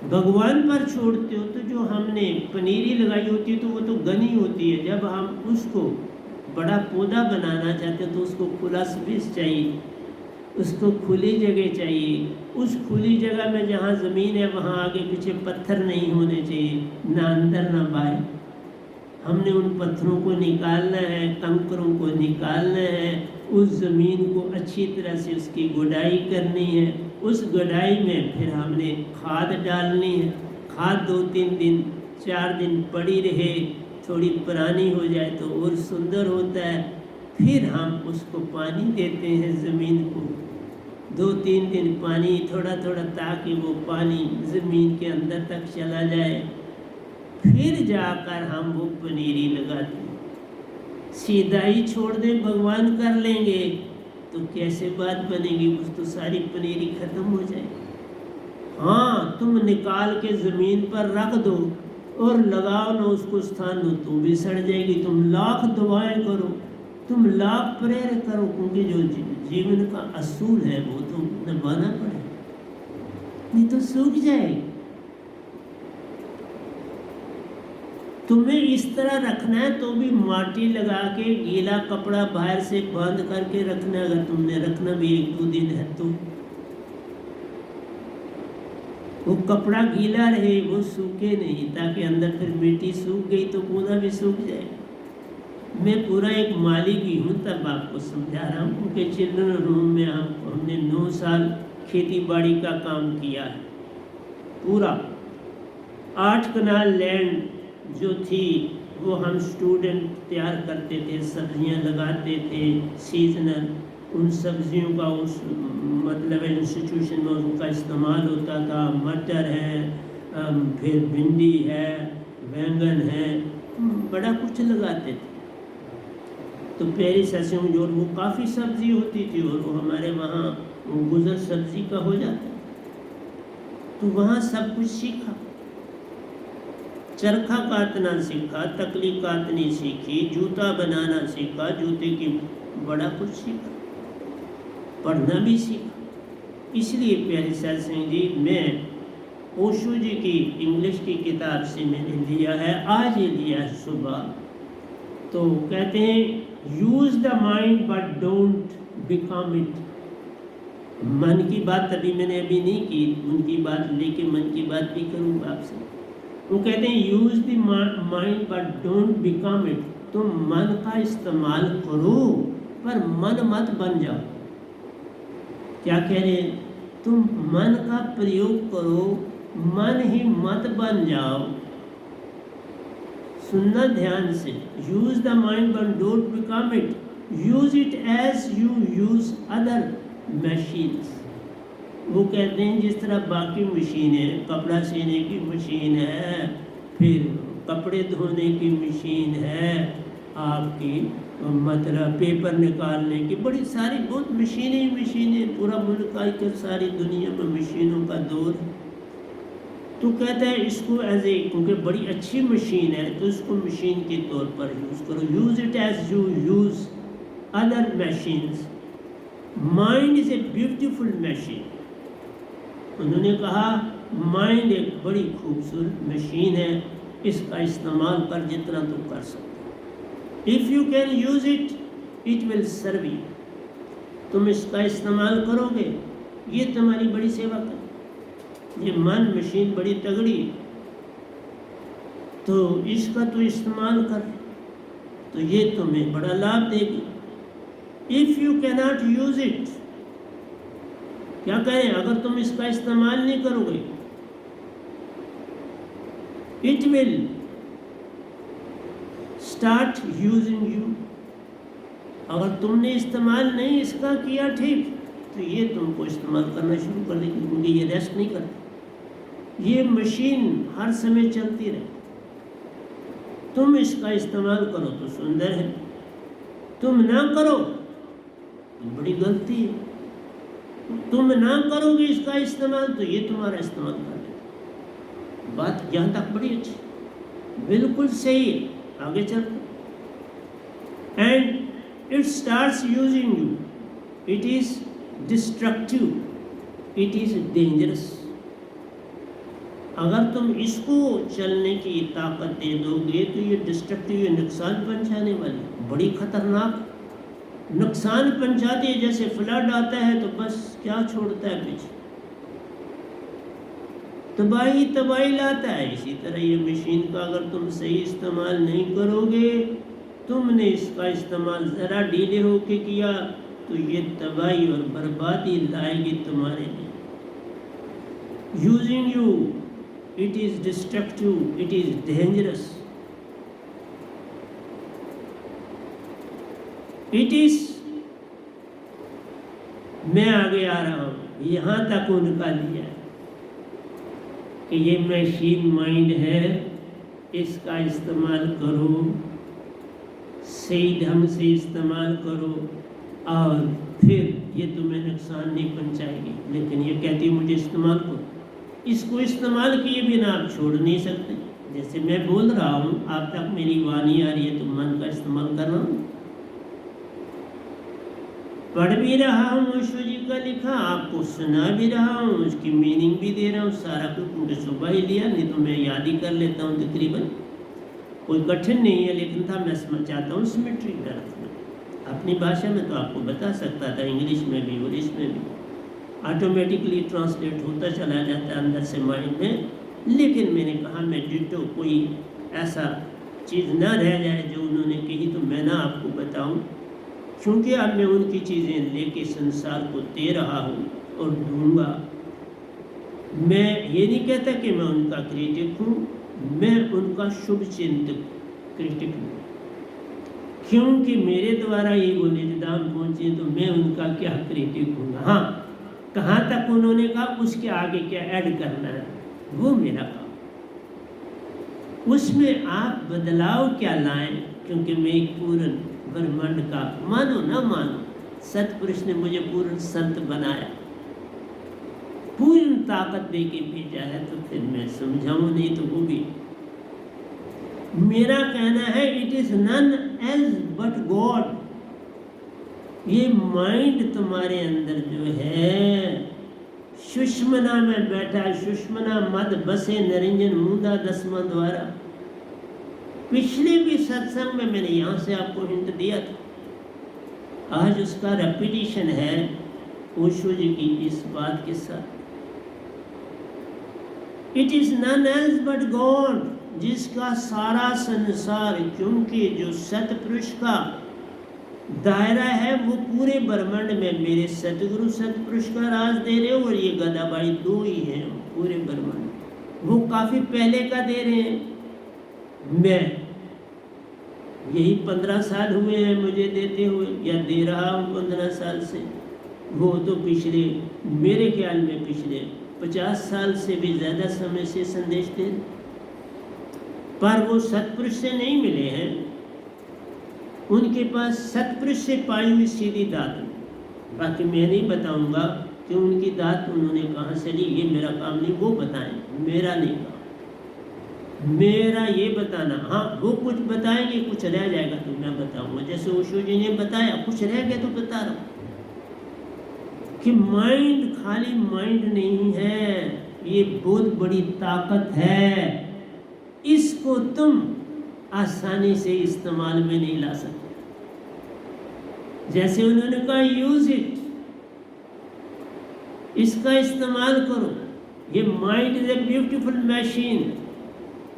भगवान पर छोड़ते हो तो जो हमने पनीरी लगाई होती है तो वो तो घनी होती है। जब हम उसको बड़ा पौधा बनाना चाहते हैं तो उसको खुला स्पेस चाहिए, उसको खुली जगह चाहिए। उस खुली जगह में जहाँ ज़मीन है वहाँ आगे पीछे पत्थर नहीं होने चाहिए, ना अंदर ना बाहर। हमने उन पत्थरों को निकालना है, कंकरों को निकालना है, उस ज़मीन को अच्छी तरह से उसकी गुड़ाई करनी है। उस गुड़ाई में फिर हमने खाद डालनी है। खाद 2-3 दिन 4 दिन पड़ी रहे, थोड़ी पुरानी हो जाए तो और सुंदर होता है। फिर हम उसको पानी देते हैं ज़मीन को, 2-3 दिन पानी थोड़ा थोड़ा, ताकि वो पानी ज़मीन के अंदर तक चला जाए। फिर जाकर हम वो पनीरी लगाते हैं। सीधा ही छोड़ दें भगवान कर लेंगे तो कैसे बात बनेगी, उस तो सारी पनीरी खत्म हो जाएगी। हाँ, तुम निकाल के ज़मीन पर रख दो और लगाओ ना उसको स्थान, दो तो भी सड़ जाएगी। तुम लाख दुआएं करो, तुम लाख प्रेयर करो, क्योंकि जो जीवन का असूल है वो तो निभाना पड़ेगा, नहीं तो सूख जाएगी। तुम्हें इस तरह रखना है तो भी माटी लगा के गीला कपड़ा बाहर से बांध करके रखना। अगर तुमने रखना भी 1-2 दिन है तो वो कपड़ा गीला रहे, वो सूखे नहीं, ताकि अंदर फिर मिट्टी सूख गई तो पौधा भी सूख जाए। मैं पूरा एक माली भी हूँ, तब आपको समझा रहा हूँ, क्योंकि चिल्ड्रन रूम में हमने 9 साल खेती बाड़ी का काम किया है। पूरा 8 कनाल लैंड जो थी वो हम स्टूडेंट तैयार करते थे, सब्जियां लगाते थे सीजनल। उन सब्जियों का उस मतलब इंस्टीट्यूशन में उनका इस्तेमाल होता था। मटर है, फिर भिंडी है, बैंगन है, बड़ा कुछ लगाते थे। तो पहली सब्जियों जो वो काफ़ी सब्जी होती थी और वो हमारे वहाँ गुजर सब्जी का हो जाता, तो वहाँ सब कुछ सीखा। चरखा काटना सीखा, तकली काटनी सीखी, जूता बनाना सीखा, जूते की बड़ा कुछ सीखा, पढ़ना भी सीखा। इसलिए प्यारे साथ सिंह जी, मैं ओशो जी की इंग्लिश की किताब से मैंने लिया है, आज ही लिया है सुबह। तो कहते हैं use the mind but don't become it. मन की बात अभी मैंने अभी नहीं की, उनकी बात लेके मन की बात भी करूँगा आपसे। वो कहते हैं use the mind but don't become it. तुम मन का इस्तेमाल करो पर मन मत बन जाओ। क्या कह रहे हैं? तुम मन का प्रयोग करो, मन ही मत बन जाओ। सुनना ध्यान से, use the mind but don't become it. Use it as you use other machines. वो कहते हैं जिस तरह बाकी मशीनें, कपड़ा सीने की मशीन है, फिर कपड़े धोने की मशीन है, आपकी मतलब पेपर निकालने की, बड़ी सारी बहुत मशीनें, पूरा मुल्क आकर सारी दुनिया में मशीनों का दौर है। तो कहता है इसको एज ए, क्योंकि बड़ी अच्छी मशीन है तो इसको मशीन के तौर पर यूज़ करो। Use it as you use other machines. Mind is a beautiful machine. उन्होंने कहा माइंड एक बड़ी खूबसूरत मशीन है, इसका इस्तेमाल कर जितना तुम कर सकते। If you can use it, it will serve you. तुम इसका इस्तेमाल करोगे, ये तुम्हारी बड़ी सेवा करेगी। ये मन मशीन बड़ी तगड़ी है, तो इसका तो इस्तेमाल कर, तो ये तुम्हें बड़ा लाभ देगी। If you cannot use it, क्या करें अगर तुम इसका इस्तेमाल नहीं करोगे, it will start using you. अगर तुमने इस्तेमाल नहीं इसका किया ठीक, तो ये तुमको इस्तेमाल करना शुरू कर देगी, क्योंकि ये रेस्ट नहीं करती। ये मशीन हर समय चलती रहे। तुम इसका इस्तेमाल करो तो सुंदर है, तुम ना करो तो बड़ी गलती है। तुम ना करोगे इसका इस्तेमाल तो ये तुम्हारा इस्तेमाल कर देगा। बात यहाँ तक बड़ी अच्छी, बिल्कुल सही है। आगे चलते, and it starts using you, it is destructive, it is dangerous. अगर तुम इसको चलने की ताकत दे दोगे तो ये डिस्ट्रक्टिव, ये नुकसान पहुंचाने वाली, बड़ी खतरनाक नुकसान पहुंचाती है। जैसे फ्लड आता है तो बस क्या छोड़ता है पीछे, तबाही लाता है। इसी तरह ये मशीन का अगर तुम सही इस्तेमाल नहीं करोगे, तुमने इसका इस्तेमाल ज़रा ढीले होके किया तो ये तबाही और बर्बादी लाएगी तुम्हारे लिए। Using you, it is destructive, it is dangerous, it is. मैं आगे आ रहा हूँ, यहाँ तक उनका लिया कि ये मशीन माइंड है, इसका इस्तेमाल करो, सही ढंग से इस्तेमाल करो और फिर ये तुम्हें नुकसान नहीं पहुंचाएगी। लेकिन ये कहती है मुझे इस्तेमाल करो। इसको इस्तेमाल किए बिना आप छोड़ नहीं सकते। जैसे मैं बोल रहा हूँ, आप तक मेरी वाणी आ रही है तो मन का इस्तेमाल कर रहा हूँ, पढ़ भी रहा हूँ ओशो जी का लिखा, आपको सुना भी रहा हूँ, उसकी मीनिंग भी दे रहा हूँ। सारा कुछ मुझे सुबह ही लिया, नहीं तो मैं याद ही कर लेता हूँ तकरीबन। कोई कठिन नहीं है, लेकिन था मैं समझ चाहता हूँ सिमेट्री का अर्थ में। अपनी भाषा में तो आपको बता सकता था, इंग्लिश में भी और इसमें भी ऑटोमेटिकली ट्रांसलेट होता चला जाता है अंदर से माइंड में। लेकिन मैंने कहा मैं डिटो कोई ऐसा चीज़ ना रह जाए जो उन्होंने कही तो मैं ना आपको बताऊं, क्योंकि अब मैं उनकी चीज़ें लेके संसार को दे रहा हूँ और दूंगा। मैं ये नहीं कहता कि मैं उनका क्रिटिक हूँ, मैं उनका शुभ चिंतक क्रिटिक हूँ, क्योंकि मेरे द्वारा ये वो निदान पहुँचे तो मैं उनका क्या क्रिटिक हूँ। हाँ, कहाँ तक उन्होंने कहा उसके आगे क्या ऐड करना है वो मेरा काम, उसमें आप बदलाव क्या लाएं, क्योंकि मैं एक पूर्ण ब्रह्मांड का, मानो ना मानो, सतपुरुष ने मुझे पूर्ण संत बनाया, पूर्ण ताकत दे के भेजा है, तो फिर मैं समझाऊं नहीं तो वो भी। मेरा कहना है it is none else but God. ये माइंड तुम्हारे अंदर जो है सुषमना में बैठा, सुषमना मद बसे निरंजन मुदा दसवां द्वारा। पिछले भी सत्संग में मैंने यहाँ से आपको हिंट दिया था, आज उसका रेपिटेशन है ओशो जी की इस बात के साथ। It is none else but God, जिसका सारा संसार, क्योंकि जो सतपुरुष का दायरा है वो पूरे ब्रह्मांड में मेरे सतगुरु सतपुरुष का राज दे रहे हो, और ये गदाबाई दो ही हैं पूरे ब्रह्मांड। वो काफी पहले का दे रहे हैं, मैं यही 15 साल हुए हैं मुझे देते हुए, या दे रहा हूँ 15 साल से। वो तो पिछले, मेरे ख्याल में पिछले 50 साल से भी ज़्यादा समय से संदेश दे, पर वो सतपुरुष से नहीं मिले हैं। उनके पास सतपुरुष से पाई हुई सीधी दात, बाकी मैं नहीं बताऊंगा कि उनकी दात उन्होंने कहाँ से ली, ये मेरा काम नहीं, वो बताएं, मेरा नहीं काम। मेरा ये बताना, हाँ वो कुछ बताएंगे, कुछ रह जाएगा तो मैं बताऊंगा। जैसे ओशो जी ने बताया, कुछ रह गया तो बता रहा हूँ कि माइंड खाली माइंड नहीं है, ये बहुत बड़ी ताकत है। इसको तुम आसानी से इस्तेमाल में नहीं ला सकते। जैसे उन्होंने कहा यूज इट, इसका इस्तेमाल करो। ये mind is a beautiful machine.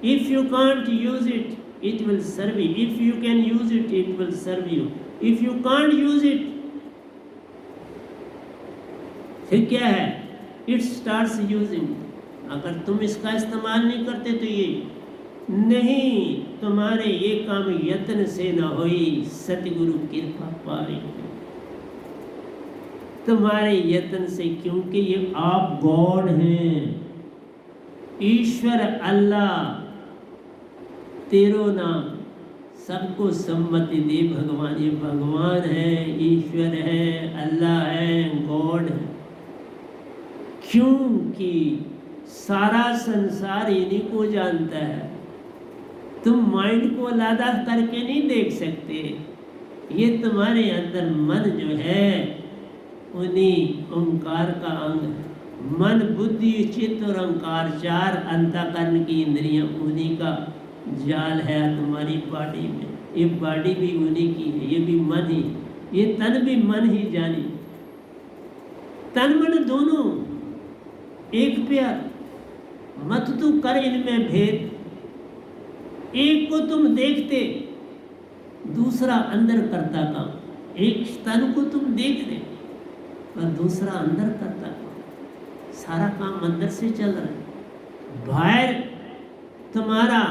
If you can't use it, it will serve you. If you can use it, it will serve you. If you can't use it, फिर क्या है? It starts using. अगर तुम इसका इस्तेमाल नहीं करते तो ये नहीं, तुम्हारे ये काम यत्न से न होई, सतगुरु कृपा पावे तुम्हारे यत्न से, क्योंकि ये आप गॉड हैं। ईश्वर अल्लाह तेरो नाम, सबको सम्मति दे भगवान। ये भगवान है, ईश्वर है, अल्लाह है, गॉड है, क्योंकि सारा संसार इन्हीं को जानता है। तुम माइंड को अलग करके नहीं देख सकते। ये तुम्हारे अंदर मन जो है उन्हीं ओंकार का अंग है। मन बुद्धि चित्त और अहंकार, चार अंतःकरण की इंद्रियां, उन्हीं का जाल है तुम्हारी बॉडी में। ये बॉडी भी उन्हीं की है, ये भी मन ही, ये तन भी मन ही जानी। तन मन दोनों एक प्यार, मत तू कर इनमें भेद। एक को तुम देखते, दूसरा अंदर करता काम। एक तन को तुम देख रहे और दूसरा अंदर करता काम। सारा काम अंदर से चल रहा है। बाहर तुम्हारा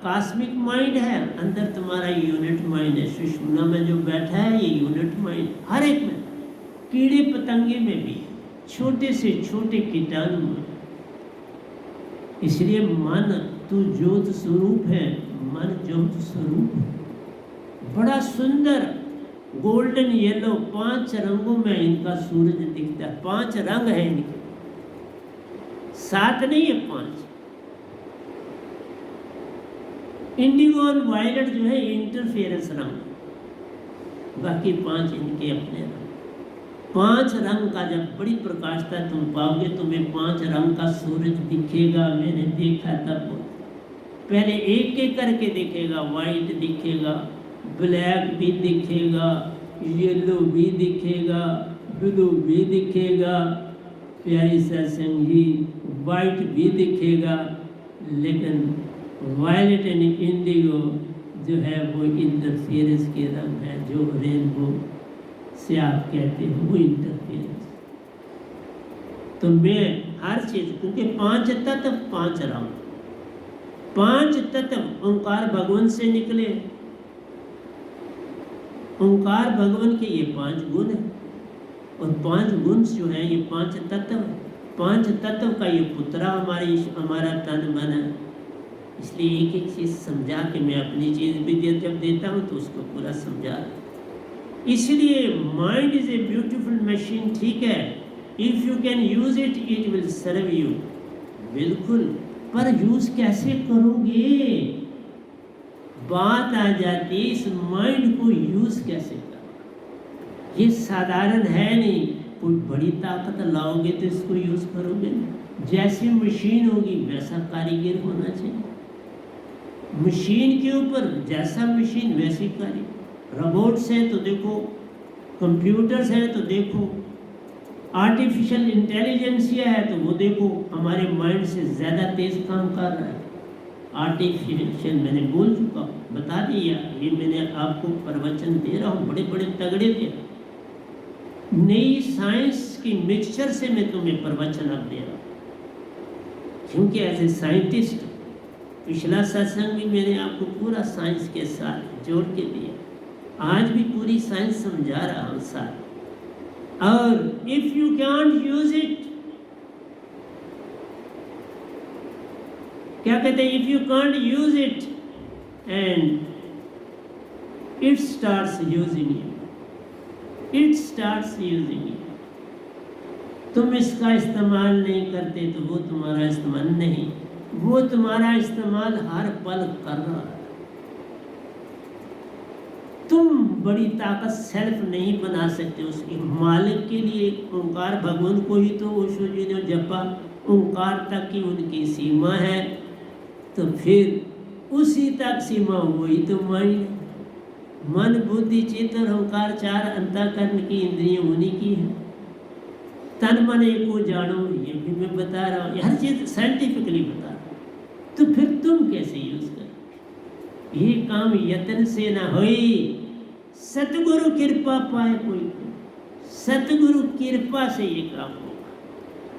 कॉस्मिक माइंड है, अंदर तुम्हारा यूनिट माइंड है। सुषुम्ना में जो बैठा है ये यूनिट माइंड हर एक में, कीड़े पतंगे में भी, छोटे से छोटे कीटाणु में। इसलिए मन तू ज्योत स्वरूप है, मन ज्योत स्वरूप है। बड़ा सुंदर गोल्डन येलो, 5 रंगों में इनका सूरज दिखता है। 5 रंग है इनके, 7 नहीं है, 5। इंडिगो और वायलेट जो है इंटरफेरेंस रंग, बाकी 5 इनके अपने रंग। 5 रंग का जब बड़ी प्रकाशता तुम पाओगे, तुम्हें 5 रंग का सूरज दिखेगा। मैंने देखा तब, पहले एक एक करके दिखेगा। वाइट दिखेगा, ब्लैक भी दिखेगा, येलो भी दिखेगा, ब्लू भी दिखेगा, प्यारी सत्संगी वाइट भी दिखेगा। लेकिन वायलेट एंड इंडिगो जो है वो इंटरफेरेंस के रंग है, जो रेनबो से आप कहते हो वो इंटरफेरेंस। तो मैं हर चीज, क्योंकि 5 तत्व 5 रंग, 5 तत्व ओंकार भगवान से निकले। ओंकार भगवान के ये 5 गुण है, और 5 गुण जो है ये 5 तत्व है। 5 तत्व का ये पुतरा हमारा तन मन है। इसलिए एक एक चीज समझा के मैं अपनी चीज भी जब देता हूँ तो उसको पूरा समझा। इसलिए mind is a beautiful machine, ठीक है। If you can use it, it will serve you. बिल्कुल, पर यूज कैसे करोगे? बात आ जाती है इस माइंड को यूज कैसे करो। ये साधारण है नहीं, कोई बड़ी ताकत लाओगे तो इसको यूज करोगे। जैसी मशीन होगी वैसा कारीगर होना चाहिए। मशीन के ऊपर जैसा मशीन वैसी कारीगर। रोबोट्स हैं तो देखो, कंप्यूटर्स हैं तो देखो, आर्टिफिशियल इंटेलिजेंसिया है तो वो देखो हमारे माइंड से ज़्यादा तेज काम कर रहा है। आर्टिफिशियल मैंने बोल चुका, बता दिया, ये मैंने आपको प्रवचन दे रहा हूँ, बड़े बड़े तगड़े थे। नई साइंस की मिक्सचर से मैं तुम्हें प्रवचन अब दे रहा हूँ, क्योंकि एज ए साइंटिस्ट पिछला सत्संग भी मैंने आपको पूरा साइंस के साथ जोड़ के दिया, आज भी पूरी साइंस समझा रहा हूँ साथ। और if you can't use it, क्या कहते हैं, if you can't use it and it starts using you, it starts using you. तुम इसका इस्तेमाल नहीं करते तो वो तुम्हारा इस्तेमाल नहीं, वो तुम्हारा इस्तेमाल हर पल कर रहा है। तुम बड़ी ताकत सेल्फ नहीं बना सकते, उसके मालिक के लिए ओंकार भगवान को ही तो ओशो जी ने जपा, ओंकार तक की उनकी सीमा है, तो फिर उसी तक सीमा वही तो माइंड, मन बुद्धि चित्त और अहंकार चार अंतःकरण की इंद्रियां उन्हीं की है। तन मन एक को जानो, ये भी मैं बता रहा हूँ, हर चीज साइंटिफिकली बता रहा हूँ। तो फिर तुम कैसे यूज करो, ये काम यत्न से ना होई, सतगुरु कृपा पाए कोई, सतगुरु कृपा से ये काम होगा,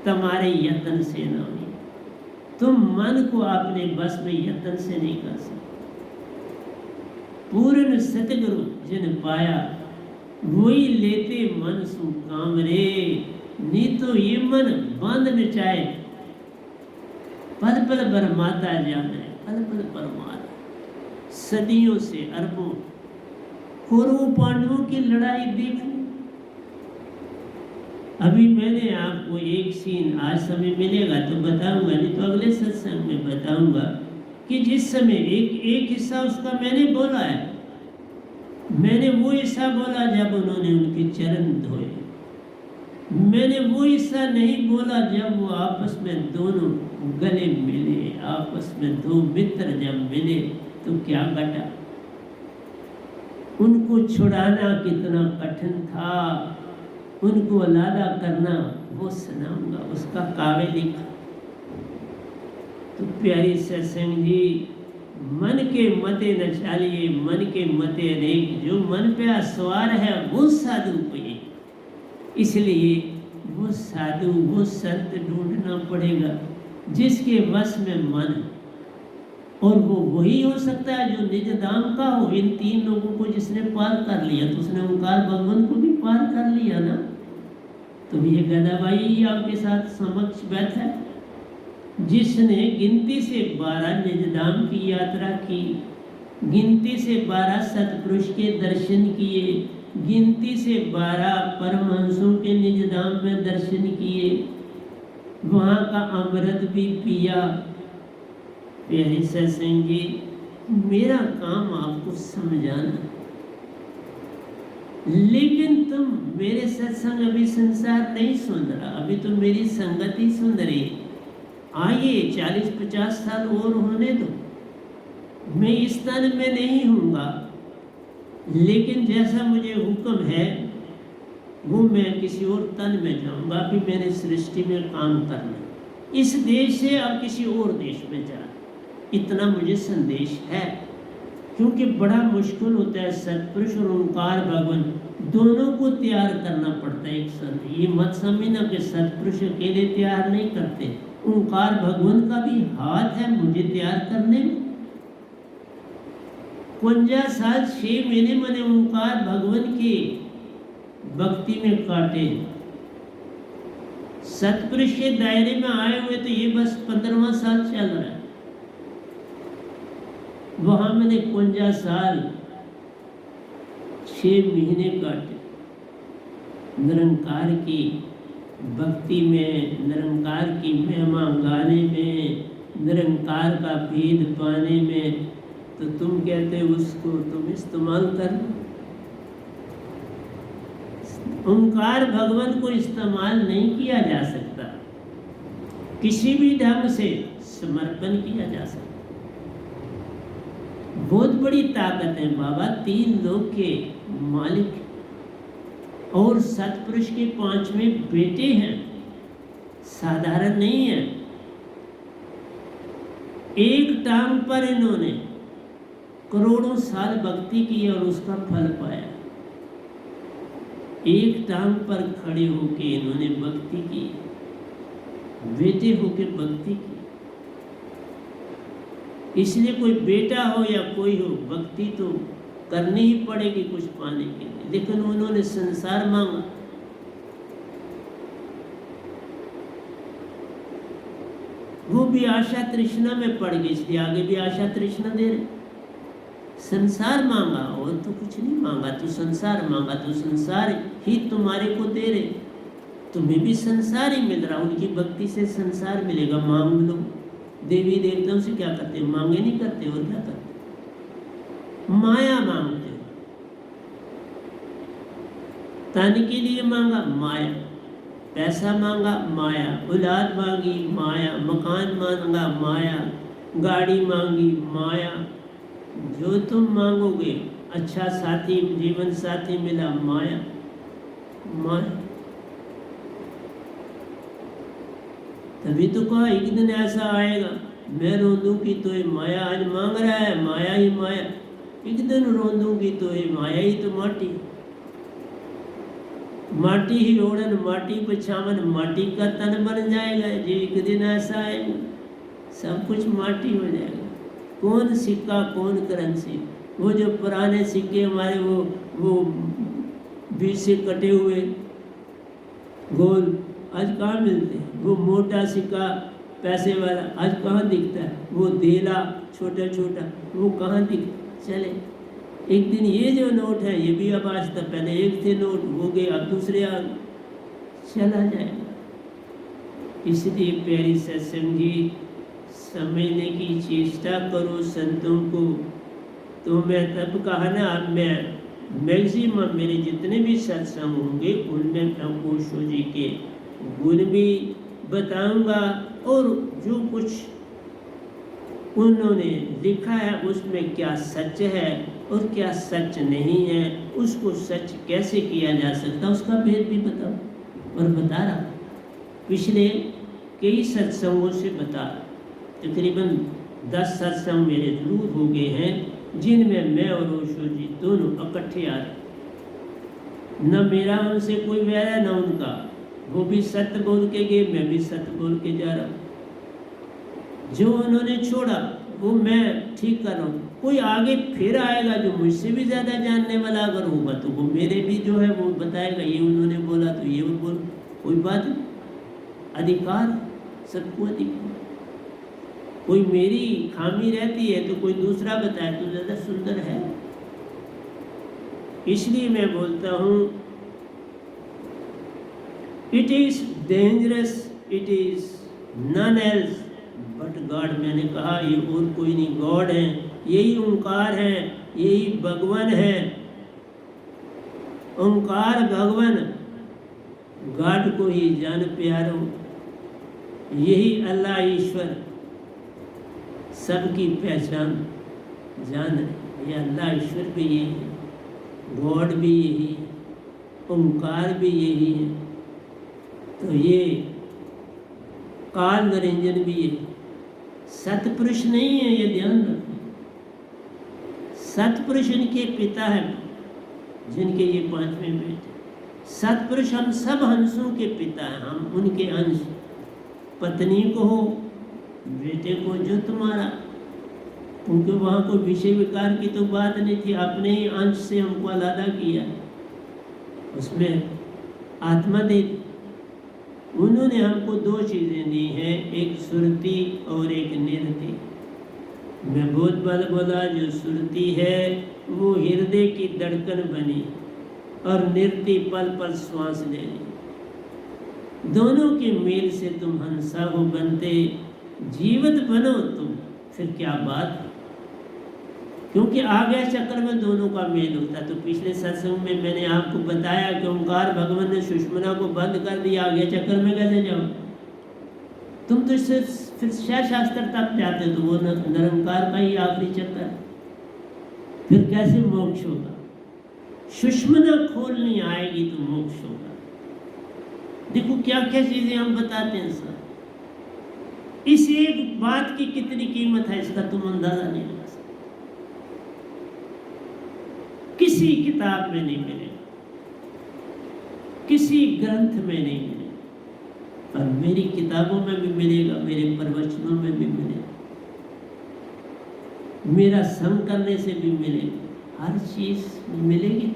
तुम्हारे यत्न से ना होई। तुम मन को अपने बस में यत्न से नहीं कर सकते। पूर्ण सतगुरु जिन पाया, वही लेते मन सु काम रे, नी तो ये मन बांध न चाहे, पल पल बरमाता जाने, पल पल बरमाता। सदियों से अरबों कौरव पांडवों की लड़ाई देख, अभी मैंने आपको एक सीन, आज समय मिलेगा तो बताऊंगा, नहीं तो अगले सत्संग में बताऊंगा, कि जिस समय एक हिस्सा उसका मैंने बोला है, मैंने वो हिस्सा बोला जब उन्होंने उनके चरण धोए, मैंने वो हिस्सा नहीं बोला जब वो आपस में दोनों गले मिले, आपस में दो मित्र जब मिले तो क्या घटा, उनको छुड़ाना कितना कठिन था, उनको अलग करना वो सुनाऊंगा, उसका काव्य लिखा। तो प्यारी सत्संग जी, मन के मते न चालिए, मन के मते अनेक, जो मन पे सवार है वो साधु पे, इसलिए वो साधु वो संत ढूंढना पड़ेगा जिसके वश में मन, और वो वही हो सकता है जो निज धाम का हो। इन तीन लोगों को जिसने पार कर लिया तो उसने ओंकार भगवान को भी पार कर लिया ना। तो ये गदाबाई आपके साथ समक्ष बैठा है, जिसने गिनती से 12 निज धाम की यात्रा की, गिनती से 12 सतपुरुष के दर्शन किए, गिनती से 12 परमहंसों के निज धाम में दर्शन किए, वहाँ का अमृत भी पिया। प्यारे सत्संग जी, मेरा काम आपको समझाना, लेकिन तुम मेरे सत्संग अभी संसार नहीं सुन रहा, अभी तो मेरी संगत ही सुन रही। आइए 40-50 साल और होने दो, मैं इस तन में नहीं हूँगा, लेकिन जैसा मुझे हुक्म है वो मैं किसी और तन में जाऊँगा। अभी मैंने सृष्टि में काम करना, इस देश से अब किसी और देश में जा, इतना मुझे संदेश है। क्योंकि बड़ा मुश्किल होता है, सतपुरुष और ओंकार भगवान दोनों को तैयार करना पड़ता है एक साथ। ये मत समझना कि सतपुरुष अकेले तैयार नहीं करते, ओंकार भगवान का भी हाथ है मुझे तैयार करने में। 51 साल 6 महीने मैंने ओंकार भगवान की भक्ति में काटे, सतपुरुष के दायरे में आए हुए तो ये बस 15वां साल चल रहा है। वहां मैंने 51 साल 6 महीने काटे, निरंकार की भक्ति में, निरंकार की महिमा गाने में, निरंकार का भेद पाने में। तो तुम कहते उसको तुम इस्तेमाल कर, ओंकार भगवान को इस्तेमाल नहीं किया जा सकता, किसी भी ढंग से समर्पण किया जा सकता। बहुत बड़ी ताकत है बाबा, 3 लोक के मालिक और सतपुरुष के 5वें बेटे हैं, साधारण नहीं है। एक टांग पर इन्होंने करोड़ों साल भक्ति की और उसका फल पाया। एक टांग पर खड़े होके इन्होंने भक्ति की, बेटे होके भक्ति की। इसलिए कोई बेटा हो या कोई हो, भक्ति तो करनी ही पड़ेगी कुछ पाने के लिए। लेकिन उन्होंने संसार मांगा, वो भी आशा तृष्णा में पड़ गई, इसलिए आगे भी आशा तृष्णा दे रहे। संसार मांगा और तो कुछ नहीं मांगा, तो संसार मांगा तो संसार ही तुम्हारे को दे रहे, तुम्हें भी संसार ही मिल रहा। उनकी भक्ति से संसार मिलेगा। मांग लो, देवी देवताओं से क्या करते, मांगे नहीं करते, और क्या करते, माया मांगते। तन के लिए मांगा, माया। पैसा मांगा, माया। औलाद मांगी, माया। मकान मांगा, माया। गाड़ी मांगी, माया। जो तुम मांगोगे, अच्छा साथी, जीवन साथी मिला, माया। माया। तभी तो कहा एक दिन ऐसा आएगा मैं रोंदूंगी तो ये माया आज मांग रहा है, माया ही माया। एक दिन रोंदूंगी तो ये माया ही तो माटी, माटी ही ओढ़न, माटी पछावन, माटी का तन बन जाएगा। जी एक दिन ऐसा आएगा सब कुछ माटी हो जाएगा। कौन सिक्का, कौन करेंसी। वो जो पुराने सिक्के हमारे वो बीच से कटे हुए गोल आज कहाँ मिलते हैं। वो मोटा सिक्का पैसे वाला आज कहाँ दिखता है। वो देला छोटा छोटा वो कहाँ दिखता। चले एक दिन ये जो नोट है ये भी अब आज तक, पहले एक थे नोट, हो गए अब दूसरे आ चला जाएगा। इसलिए प्यारी सत्संगी समझने की चेष्टा करो संतों को। तो मैं तब कहा ना, अब मैं मैक्सिमम मेरे जितने भी सत्संग होंगे उनमें मैं ओशो जी के गुण भी बताऊंगा, और जो कुछ उन्होंने लिखा है उसमें क्या सच है और क्या सच नहीं है, उसको सच कैसे किया जा सकता उसका भेद भी बताऊं। और बता रहा पिछले कई सत्संगों से बता, तकरीबन 10 सत्संग मेरे जरूर हो गए हैं जिनमें मैं और ओशो जी दोनों इकट्ठे आ रहे। न मेरा उनसे कोई वैर है न उनका। वो भी सत्य बोल के गए, मैं भी सत्य बोल के जा रहा हूँ। जो उन्होंने छोड़ा वो मैं ठीक कर रहा हूँ। कोई आगे फिर आएगा जो मुझसे भी ज़्यादा जानने वाला अगर होगा तो वो मेरे भी जो है वो बताएगा, ये उन्होंने बोला तो ये बोल। कोई बात नहीं, अधिकार सबको अधिकार। कोई मेरी खामी रहती है तो कोई दूसरा बताए तो ज़्यादा सुंदर है। इसलिए मैं बोलता हूँ it is dangerous, it is none else but God. मैंने कहा ये और कोई नहीं, गॉड है, यही ओंकार है, यही भगवान है। ओंकार भगवान, गॉड को ही जान प्यारो, यही अल्लाह ईश्वर सबकी पहचान जान। ये अल्लाह ईश्वर भी यही है, गॉड भी यही है, ओंकार भी यही है। तो ये काल निरंजन भी है, सतपुरुष नहीं है, ये ध्यान रखो। सतपुरुष इनके पिता है जिनके ये 5वें बेटे। सतपुरुष हम सब हंसों के पिता हैं, हम उनके अंश। पत्नी को हो, बेटे को, जो तुम्हारा, क्योंकि वहाँ कोई विषय विकार की तो बात नहीं थी, अपने ही अंश से हमको अलग किया, उसमें आत्मा दे। उन्होंने हमको 2 चीज़ें दी हैं, एक सुरति और एक निरति। मैं बहुत बार बोला, जो सुरति है वो हृदय की धड़कन बनी और निरति पल पल श्वास लेनी। दोनों के मेल से तुम हंसा हो बनते, जीवित बनो तुम, फिर क्या बात। क्योंकि आगे चक्र में दोनों का मेल होता। तो पिछले सत्संग में मैंने आपको बताया कि ओंकार भगवान ने सुषमना को बंद कर दिया, आगे चक्र में कैसे जाओ तुम। तो इससे फिर शास्त्र तक जाते तो वो निरंकार का ही आखिरी चक्कर, फिर कैसे मोक्ष होगा। सुषमना खोलनी आएगी तो मोक्ष होगा। देखो क्या क्या चीजें हम बताते हैं सर, इस एक बात की कितनी कीमत है इसका तुम अंदाजा नहीं लगा सकते। किसी किताब में नहीं मिलेगा, किसी ग्रंथ में नहीं मिलेगा, और मेरी किताबों में भी मिलेगा, मेरे प्रवचनों में भी मिलेगा। मेरा संग करने से भी मिलेगी, हर चीज मिलेगी।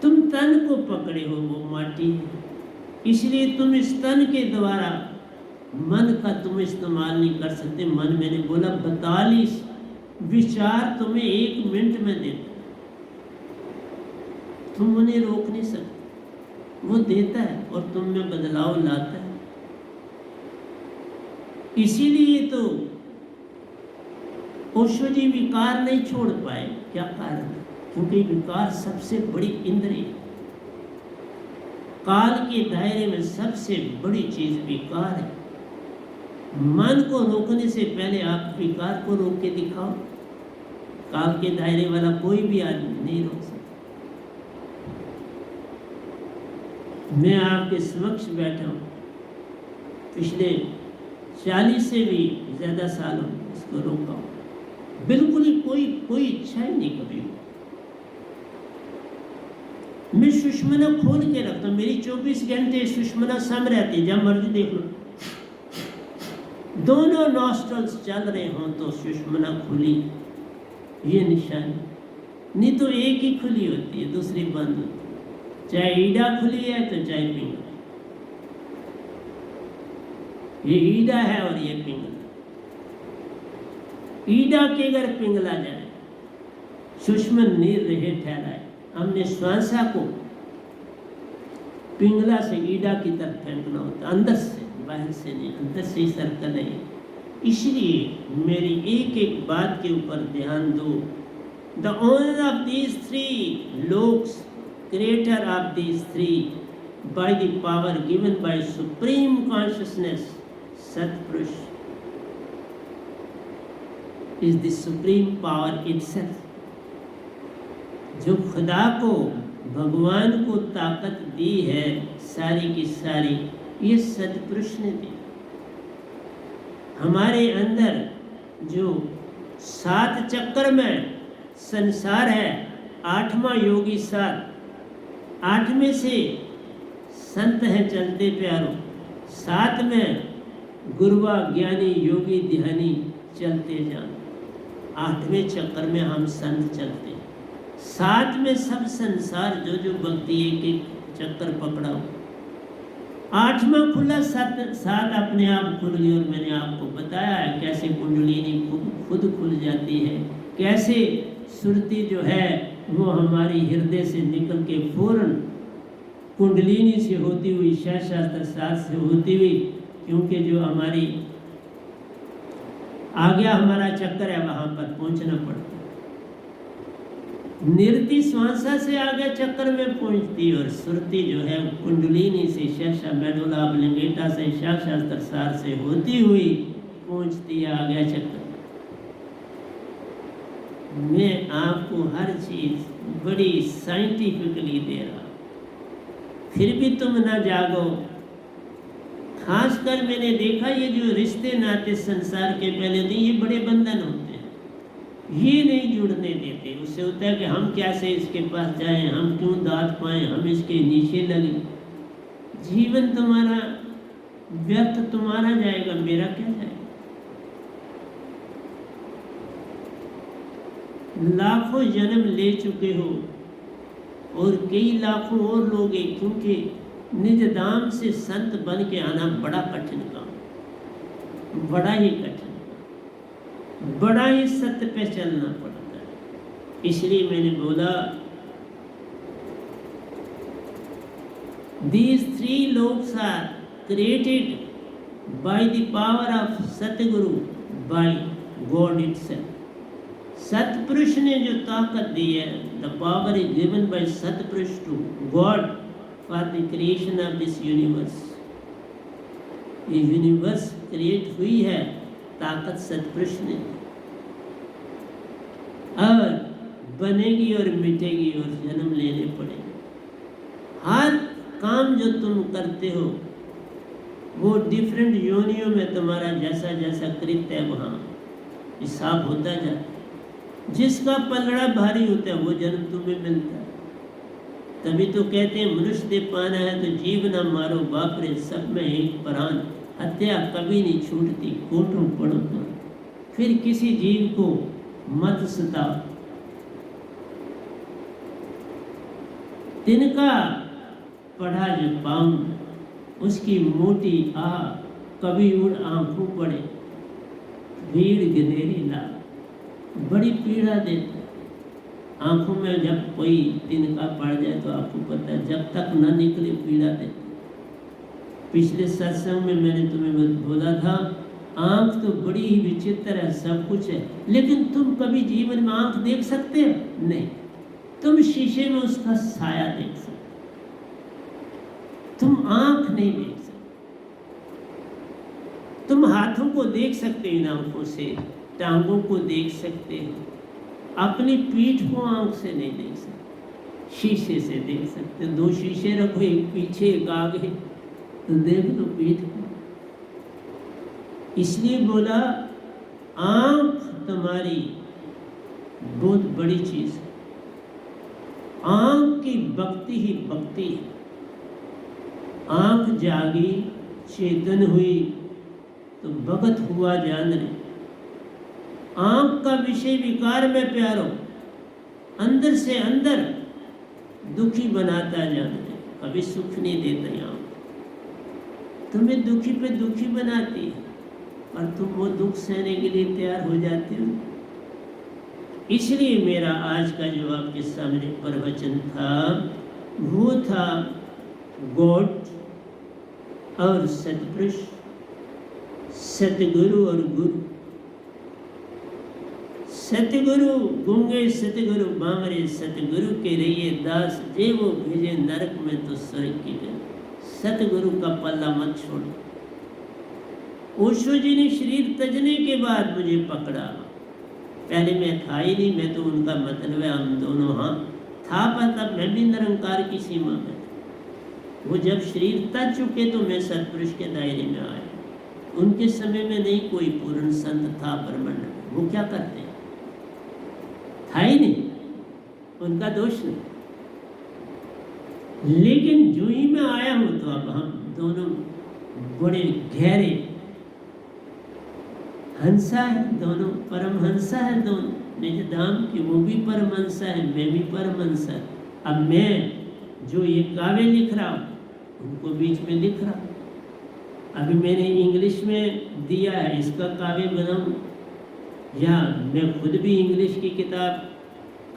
तुम तन को पकड़े हो, वो माटी है, इसलिए तुम इस तन के द्वारा मन का तुम इस्तेमाल नहीं कर सकते। मन, मैंने बोला 42 विचार तुम्हें 1 मिनट में देता, तुम उन्हें रोक नहीं सकते। वो देता है और तुम में बदलाव लाता है। इसीलिए तो ओशो जी विकार नहीं छोड़ पाए। क्या कारण? क्योंकि विकार सबसे बड़ी इंद्रिय, काल के दायरे में सबसे बड़ी चीज विकार है। मन को रोकने से पहले आप विकार को रोक के दिखाओ। काल के दायरे वाला कोई भी आदमी नहीं रोक सकता। मैं आपके समक्ष बैठा हूं, पिछले 40 से भी ज्यादा सालों इसको रोका हूं, बिल्कुल ही कोई इच्छा ही नहीं कभी। मैं सुषमना खोल के रखता हूं, मेरी 24 घंटे सुषमना सम रहती है, जब मर्जी देख लो। दोनों नॉस्ट्रल्स चल रहे हों तो सुषमना खुली, ये निशान। नहीं तो एक ही खुली होती है, दूसरी बंद होती है। चाहे ईडा खुली है तो चाहे पिंगला। ये ईडा है और ये पिंगला। ईडा के अगर पिंगला जाए, सुषमन नीर रहे ठहराए। हमने श्वासा को पिंगला से ईडा की तरफ फेंकना होता, अंदर से, बाहर से नहीं, अंदर से ही सर्कल है। इसलिए मेरी एक एक बात के ऊपर ध्यान दो। The owner of these 3 looks, creator of these 3 by the power given by supreme consciousness, Satpurush is the supreme power itself। जो खुदा को, भगवान को ताकत दी है सारी की सारी, ये सतपुरुष ने दी। हमारे अंदर जो 7 चक्कर में संसार है, 8वां योगी 7, 8वें से संत है चलते प्यारो, 7 में गुरुवा ज्ञानी योगी ध्यानी चलते जान। 8वें चक्कर में हम संत चलते हैं। 7 में सब संसार जो भक्ति एक चक्कर पकड़ा हो। 8वां खुला, 7 अपने आप खुल गई। और मैंने आपको बताया है कैसे कुंडलिनी खुद खुल जाती है, कैसे सुरती जो है वो हमारी हृदय से निकल के फौरन कुंडलिनी से होती हुई, शास्त्र साथ से होती हुई, क्योंकि जो हमारी आज्ञा हमारा चक्कर है वहां पर पहुंचना पड़ता है। निरति श्वासा से आगे चक्कर में पहुंचती, और सुरती जो है कुंडलिनी से, शेषा मेडुला ऑब्लिंगेटा से, शास्त्र सार से होती हुई पहुंचती है आगे चक्कर। मैं आपको हर चीज बड़ी साइंटिफिकली दे रहा, फिर भी तुम ना जागो। खासकर मैंने देखा ये जो रिश्ते नाते संसार के पहले थे, ये बड़े बंधन होते हैं, ये नहीं जुड़ने देते। उससे होता है कि हम कैसे इसके पास जाएं, हम क्यों दाद पाएं, हम इसके नीचे लगे। जीवन तुम्हारा व्यर्थ तुम्हारा जाएगा, मेरा क्या जाएगा। लाखों जन्म ले चुके हो और कई लाखों और लोगे, क्योंकि निज धाम से संत बन के आना बड़ा कठिन काम, बड़ा ही कठिन, बड़ा ही सत्य पे चलना पड़ता है। इसलिए मैंने बोला these 3 लोक्स are created by the power of Satguru, by God itself। Satpurush ने जो ताकत दी है, the power is given by सतपुरुष to God for the creation of this universe। ये यूनिवर्स क्रिएट हुई है, ताकत सतपुरुष ने, और बनेगी और मिटेगी और जन्म लेने पड़ेंगे। हर काम जो तुम करते हो वो डिफरेंट योनियों में तुम्हारा जैसा जैसा कृत्य है वहाँ हिसाब होता जाता है। जिसका पलड़ा भारी होता है वो जन्म तुम्हें मिलता है। तभी तो कहते हैं मनुष्य दे पाना है तो जीव न मारो बाप रे, सब में एक प्राण। हत्या कभी नहीं छूटती, कोटों पड़ो तो। फिर किसी जीव को मत सताओ। तिनका पढ़ा जो पाऊं, उसकी मोटी आ कभी उड़ आंखों पड़े, भीड़ गिनेरी ला। बड़ी पीड़ा देते आंखों में, जब कोई तिनका पड़ जाए तो आपको पता है जब तक न निकले पीड़ा देते। पिछले सत्संग में मैंने तुम्हें बोला था, आंख तो बड़ी ही विचित्र है, सब कुछ है, लेकिन तुम कभी जीवन में आंख देख सकते हो? नहीं। तुम शीशे में उसका साया देख सकते, तुम आंख नहीं देख सकते। तुम हाथों को देख सकते हो इन आंखों से, टांगों को देख सकते हो, अपनी पीठ को आंख से नहीं देख सकते, शीशे से देख सकते। दो शीशे रखो, एक पीछे एक आगे, तो देख लो पीठ को। इसलिए बोला आंख तुम्हारी बहुत बड़ी चीज है। आंख की भक्ति ही भक्ति है। आंख जागी, चेतन हुई तो भगत हुआ जान रे। आंख का विषय विकार में प्यारो, अंदर से अंदर दुखी बनाता जान रे, कभी सुख नहीं देता। आंख तुम्हें दुखी पे दुखी बनाती है, और तुम वो दुख सहने के लिए तैयार हो जाते हो। इसलिए मेरा आज का जो आपके सामने प्रवचन था वो था गॉड और सतपुरुष, सतगुरु और गुरु। सतगुरु गूंगे सतगुरु बामरे, सतगुरु के रहिए दास, जे वो भेजे नरक में तो स्वर्ग की गए। सतगुरु का पल्ला मत छोड़ो। ओशो जी ने शरीर तजने के बाद मुझे पकड़ा। पहले मैं था ही नहीं, मैं तो उनका मतलब है हम दोनों, हाँ था, पर तब मैं भी निरंकार की सीमा में था। वो जब शरीर तज चुके तो मैं सतपुरुष के दायरे में आया। उनके समय में नहीं कोई पूर्ण संत था ब्रह्मंड में, वो क्या करते था ही नहीं, उनका दोष नहीं। लेकिन जो ही मैं आया हूं तो अब हम दोनों बड़े गहरे हंसा है, दोनों परमहंसा है। दोनों निज धाम की, वो भी परमहंसा है, मैं भी परमहंसा। अब मैं जो ये काव्य लिख रहा हूँ उनको बीच में लिख रहा हूँ। अभी मैंने इंग्लिश में दिया है, इसका काव्य बनाऊँ, या मैं खुद भी इंग्लिश की किताब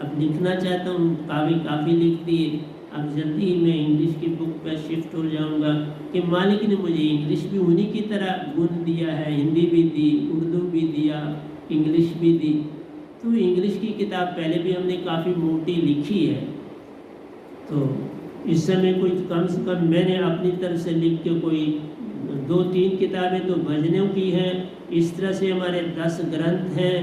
अब लिखना चाहता हूँ। काव्य काफ़ी लिख दिए, अब जल्दी ही मैं इंग्लिश की बुक पर शिफ्ट हो जाऊंगा कि मालिक ने मुझे इंग्लिश भी उन्हीं की तरह गुण दिया है, हिंदी भी दी, उर्दू भी दिया, इंग्लिश भी दी। तो इंग्लिश की किताब पहले भी हमने काफ़ी मोटी लिखी है, तो इस समय कोई कम से कम मैंने अपनी तरफ से लिख के कोई 2-3 किताबें तो भजनों की हैं। इस तरह से हमारे 10 ग्रंथ हैं,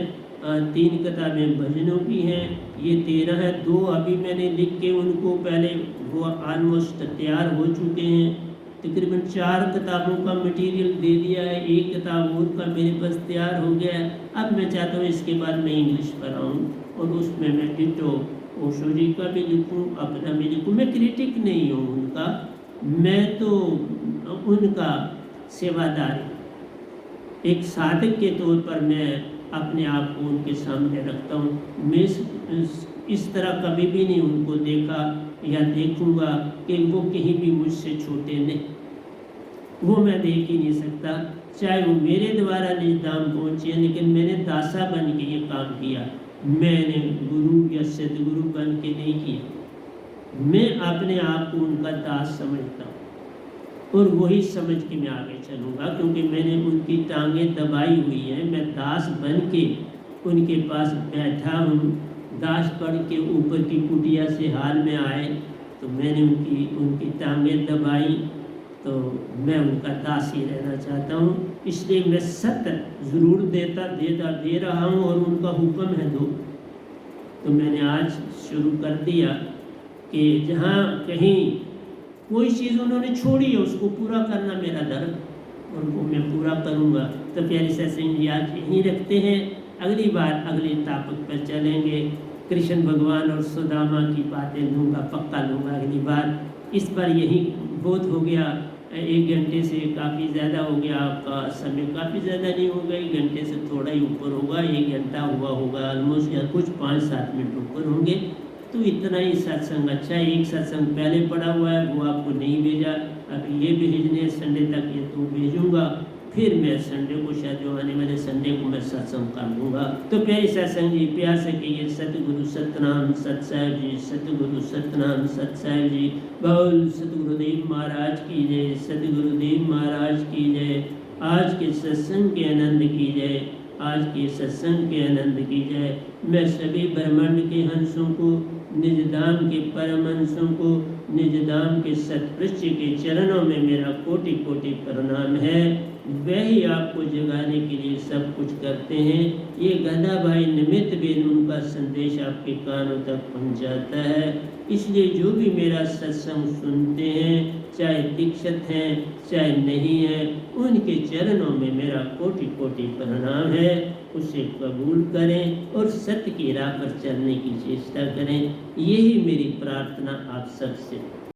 3 किताबें भजनों की हैं, ये 13 है। 2 अभी मैंने लिख के उनको पहले वो ऑलमोस्ट तैयार हो चुके हैं। तकरीबन 4 किताबों का मटेरियल दे दिया है, 1 किताब और का मेरे पास तैयार हो गया है। अब मैं चाहता हूँ इसके बाद मैं इंग्लिश पर आऊँ और उसमें मैं डिटो ओशो जी का भी लिखूँ, अपना भी लिखूँ। मैं क्रिटिक नहीं हूँ उनका, मैं तो उनका सेवादार, एक साधक के तौर पर मैं अपने आप को उनके सामने रखता हूँ। मैं इस तरह कभी भी नहीं उनको देखा या देखूंगा कि वो कहीं भी मुझसे छोटे नहीं, वो मैं देख ही नहीं सकता। चाहे वो मेरे द्वारा निज धाम पहुँचे, लेकिन मैंने दासा बन के ये काम किया, मैंने गुरु या सदगुरु बन के नहीं किया। मैं अपने आप को उनका दास समझता हूँ और वही समझ के मैं आगे चलूँगा, क्योंकि मैंने उनकी टांगें दबाई हुई हैं। मैं दास बन के उनके पास बैठा हूँ। दास पढ़ के ऊपर की कुटिया से हाल में आए तो मैंने उनकी टांगें दबाई, तो मैं उनका दास ही रहना चाहता हूँ। इसलिए मैं सत्य ज़रूर दे रहा हूँ, और उनका हुक्म है दो, तो मैंने आज शुरू कर दिया कि जहाँ कहीं कोई चीज़ उन्होंने छोड़ी है उसको पूरा करना मेरा धर्म, और वो मैं पूरा करूँगा। तो प्यारे सत्संग जी आज यहीं रखते हैं, अगली बार अगले टॉपिक पर चलेंगे। कृष्ण भगवान और सुदामा की बातें लूँगा, पक्का लूँगा अगली बार। इस पर यही बहुत हो गया। 1 घंटे से काफ़ी ज़्यादा हो गया, आपका समय काफ़ी ज़्यादा नहीं होगा, 1 घंटे से थोड़ा ही ऊपर होगा, 1 घंटा हुआ होगा ऑलमोस्ट, या कुछ 5-7 मिनट ऊपर होंगे। तो इतना ही सत्संग अच्छा है। एक सत्संग पहले पड़ा हुआ है, वो आपको नहीं भेजा, अभी ये भेजने संडे तक, ये तो भेजूँगा, फिर मैं संडे को शायद जो आने वाले संडे को मैं सत्संग कर दूँगा। तो प्यारे सत्संग जी, प्यार से कहिए सतगुरु सतनाम सत साहिब जी, सतगुरु सतनाम सत साहिब जी। बोल सतगुरुदेव महाराज की जय, सतगुरुदेव महाराज की जय। आज के सत्संग के आनंद की जय, आज के सत्संग के आनंद की जय। मैं सभी ब्रह्मांड के हंसों को, निज धाम के परमहंसों को, निज धाम के सतपृष्ठ के चरणों में मेरा कोटि कोटि प्रणाम है। वही आपको जगाने के लिए सब कुछ करते हैं। ये गधा भाई निमित्त भी उनका संदेश आपके कानों तक पहुंचाता है। इसलिए जो भी मेरा सत्संग सुनते हैं, चाहे दीक्षित हैं चाहे नहीं है, उनके चरणों में मेरा कोटि कोटि प्रणाम है। उसे कबूल करें और सत्य की राह पर चलने की चेष्टा करें। यही मेरी प्रार्थना आप सबसे।